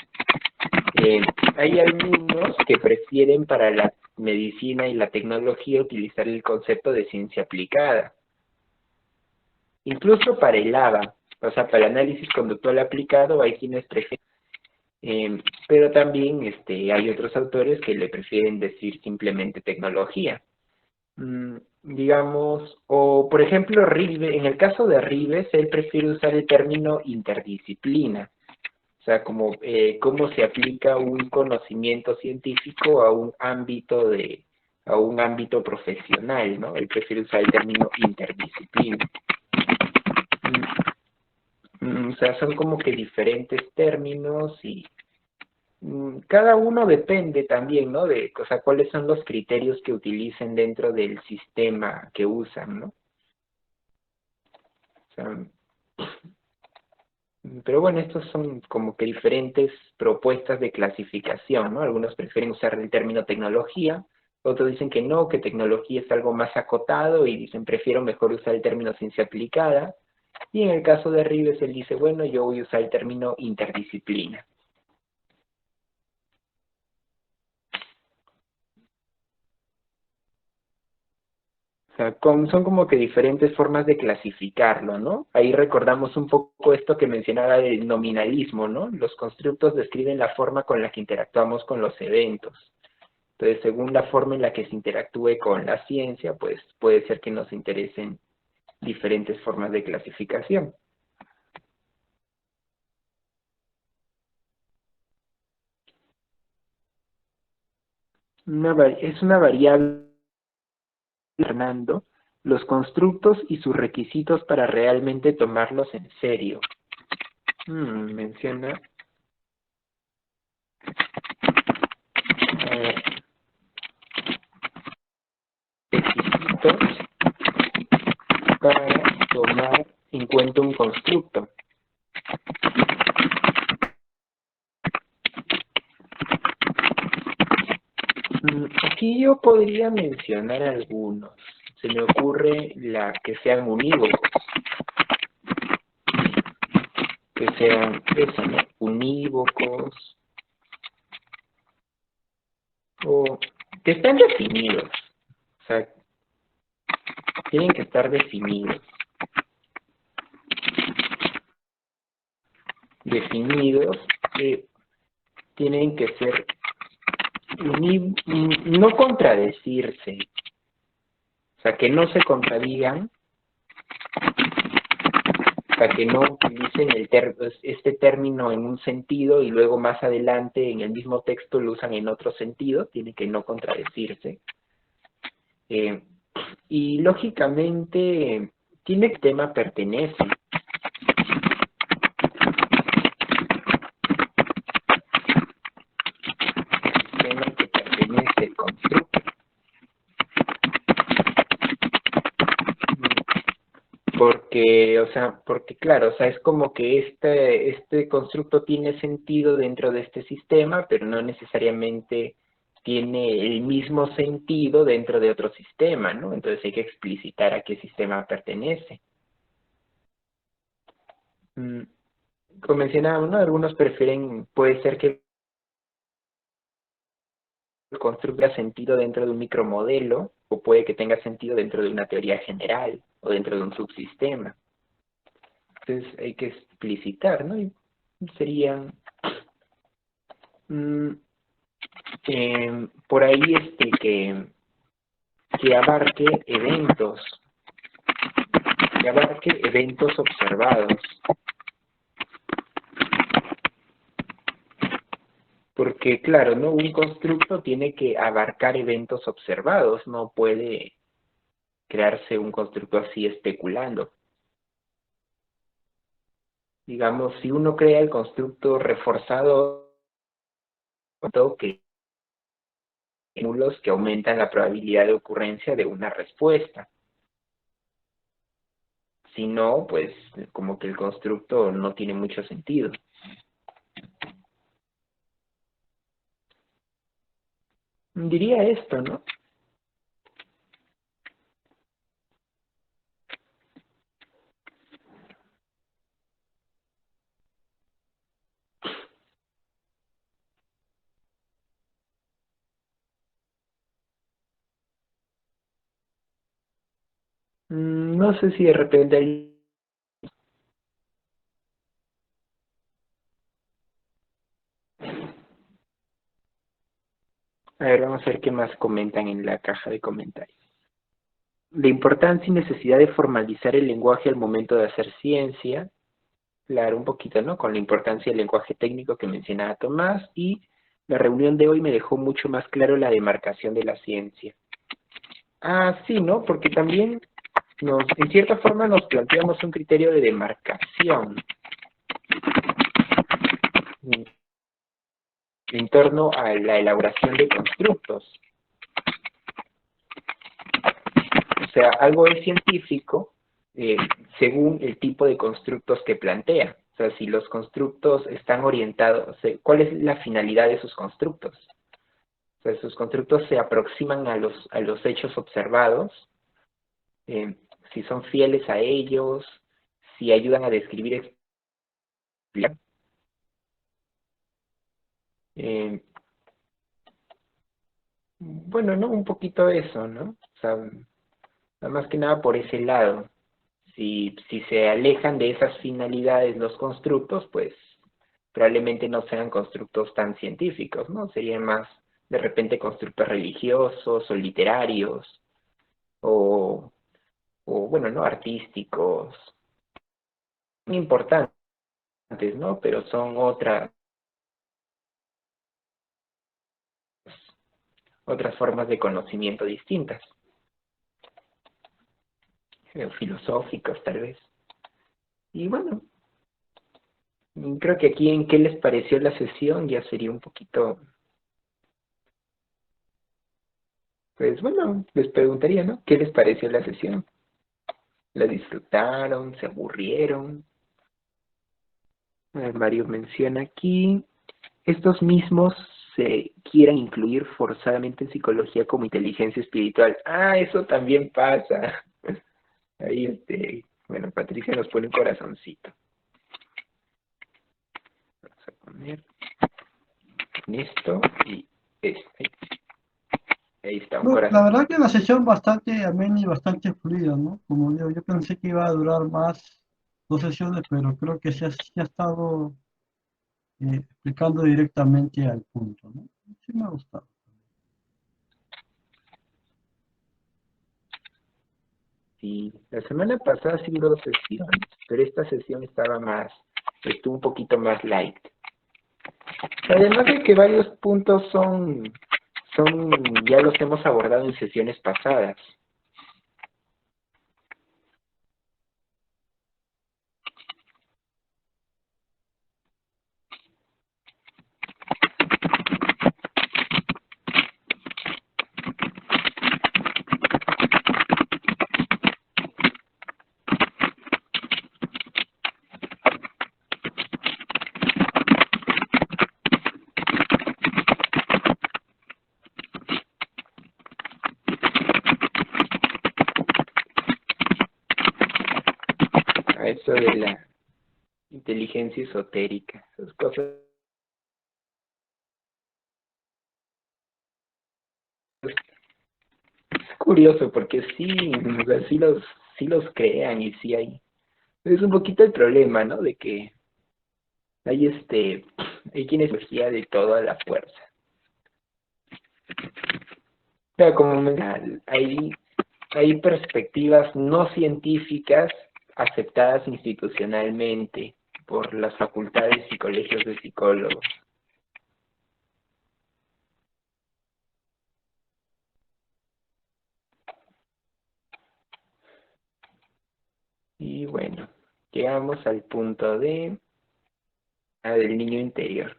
Eh, Hay algunos que prefieren para la medicina y la tecnología utilizar el concepto de ciencia aplicada. Incluso para el ABA, o sea, para el análisis conductual aplicado, hay quienes prefieren, pero también hay otros autores que le prefieren decir simplemente tecnología. Digamos, o por ejemplo, en el caso de Rives, él prefiere usar el término interdisciplina, o sea, como cómo se aplica un conocimiento científico a un ámbito profesional, ¿no? Él prefiere usar el término interdisciplina. O sea, son como que diferentes términos y cada uno depende también, ¿no? O sea, cuáles son los criterios que utilicen dentro del sistema que usan, ¿no? O sea, pero bueno, estos son como que diferentes propuestas de clasificación, ¿no? Algunos prefieren usar el término tecnología, otros dicen que no, que tecnología es algo más acotado y dicen prefiero mejor usar el término ciencia aplicada. Y en el caso de Rives, él dice, bueno, yo voy a usar el término interdisciplina. O sea, son como que diferentes formas de clasificarlo, ¿no? Ahí recordamos un poco esto que mencionaba del nominalismo, ¿no? Los constructos describen la forma con la que interactuamos con los eventos. Entonces, según la forma en la que se interactúe con la ciencia, pues puede ser que nos interesen diferentes formas de clasificación. Es una variable, Fernando, los constructos y sus requisitos para realmente tomarlos en serio. Menciona requisitos para tomar en cuenta un constructo. Aquí yo podría mencionar algunos. Se me ocurre que sean unívocos, que sean eso, ¿no? Unívocos, o que estén definidos. O sea, tienen que estar definidos. Tienen que ser no contradecirse, o sea, que no se contradigan, o sea, que no utilicen este término en un sentido y luego más adelante en el mismo texto lo usan en otro sentido, tiene que no contradecirse. Y lógicamente, tiene que tema pertenece. Tema que pertenece al constructo. Porque claro, o sea, es como que este constructo tiene sentido dentro de este sistema, pero no necesariamente tiene el mismo sentido dentro de otro sistema, ¿no? Entonces hay que explicitar a qué sistema pertenece. Como mencionábamos, ¿no? Algunos puede ser que el constructo tenga sentido dentro de un micromodelo, o puede que tenga sentido dentro de una teoría general, o dentro de un subsistema. Entonces hay que explicitar, ¿no? Y serían por ahí que abarque eventos observados. Porque claro, ¿no? Un constructo tiene que abarcar eventos observados, no puede crearse un constructo así especulando. Digamos, si uno crea el constructo reforzado, que estímulos que aumentan la probabilidad de ocurrencia de una respuesta. Si no, pues como que el constructo no tiene mucho sentido. Diría esto, ¿no? No sé si de repente hay... A ver, vamos a ver qué más comentan en la caja de comentarios. La importancia y necesidad de formalizar el lenguaje al momento de hacer ciencia. Claro, un poquito, ¿no? Con la importancia del lenguaje técnico que mencionaba Tomás, y la reunión de hoy me dejó mucho más claro la demarcación de la ciencia. Ah, sí, ¿no? Porque también en cierta forma nos planteamos un criterio de demarcación en torno a la elaboración de constructos. O sea, algo es científico según el tipo de constructos que plantea. O sea, si los constructos están orientados, ¿cuál es la finalidad de sus constructos? O sea, sus constructos se aproximan a los hechos observados, si son fieles a ellos, si ayudan a describir bueno, ¿no? Un poquito eso, ¿no? O sea, Más que nada por ese lado. Si se alejan de esas finalidades los constructos, pues probablemente no sean constructos tan científicos, ¿no? Serían más de repente constructos religiosos o literarios o bueno, ¿no? Artísticos, importantes, ¿no? Pero son otras formas de conocimiento distintas, filosóficos tal vez. Y bueno, creo que aquí en qué les pareció la sesión ya sería un poquito, pues bueno, les preguntaría, ¿no? ¿Qué les pareció la sesión? ¿La disfrutaron? ¿Se aburrieron? Mario menciona aquí, estos mismos se quieran incluir forzadamente en psicología como inteligencia espiritual. Ah, eso también pasa. Ahí, bueno, Patricia nos pone un corazoncito. Vamos a poner esto y esto. Ahí está, un No, la corazón. verdad que una sesión bastante amena y bastante fluida, ¿no? Como digo, yo pensé que iba a durar más 2 sesiones, pero creo que se ha estado explicando directamente al punto, ¿no? Sí me ha gustado. Sí, la semana pasada sí duró 2 sesiones, pero esta sesión estuvo un poquito más light. Además de que varios puntos ya los hemos abordado en sesiones pasadas. A eso de la inteligencia esotérica, esas cosas. Es curioso porque sí, o sea, sí los crean y sí hay. Es un poquito el problema, ¿no? De que hay quienes energía de todo a la fuerza. Pero como hay perspectivas no científicas aceptadas institucionalmente por las facultades y colegios de psicólogos. Y bueno, llegamos al punto del niño interior.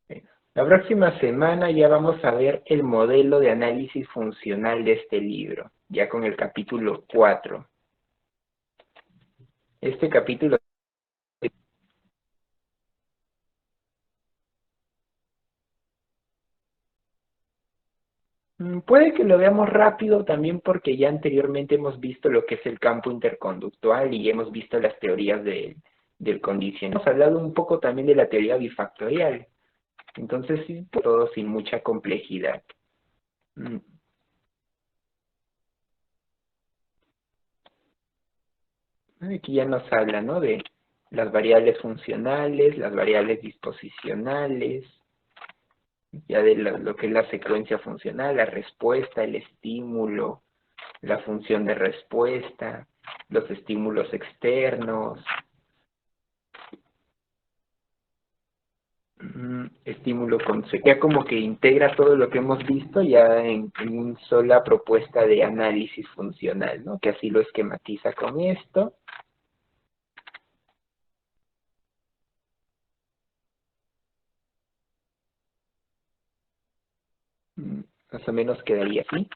Bueno, la próxima semana ya vamos a ver el modelo de análisis funcional de este libro, ya con el capítulo 4. Este capítulo puede que lo veamos rápido también porque ya anteriormente hemos visto lo que es el campo interconductual y hemos visto las teorías del condicionamiento. Hemos hablado un poco también de la teoría bifactorial. Entonces, sí, todo sin mucha complejidad. Aquí ya nos habla, ¿no? De las variables funcionales, las variables disposicionales, ya de lo que es la secuencia funcional, la respuesta, el estímulo, la función de respuesta, los estímulos externos, estímulo ya como que integra todo lo que hemos visto ya en una sola propuesta de análisis funcional, ¿no? Que así lo esquematiza con esto. Más o menos quedaría así.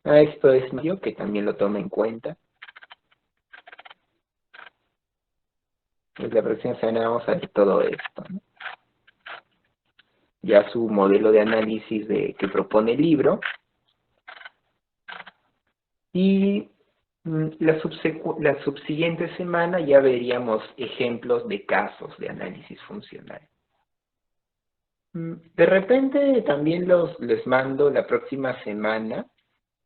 Esto es Mario, que también lo toma en cuenta. Pues la próxima semana vamos a ver todo esto, ¿no? Ya su modelo de análisis que propone el libro. Y la subsiguiente semana ya veríamos ejemplos de casos de análisis funcional. De repente también les mando la próxima semana,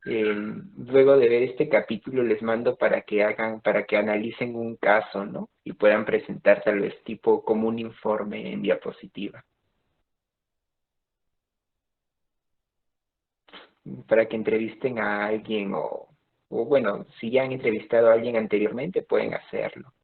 luego de ver este capítulo, les mando para que analicen un caso, ¿no? Y puedan presentar tal vez tipo como un informe en diapositiva, para que entrevisten a alguien o bueno, si ya han entrevistado a alguien anteriormente, pueden hacerlo.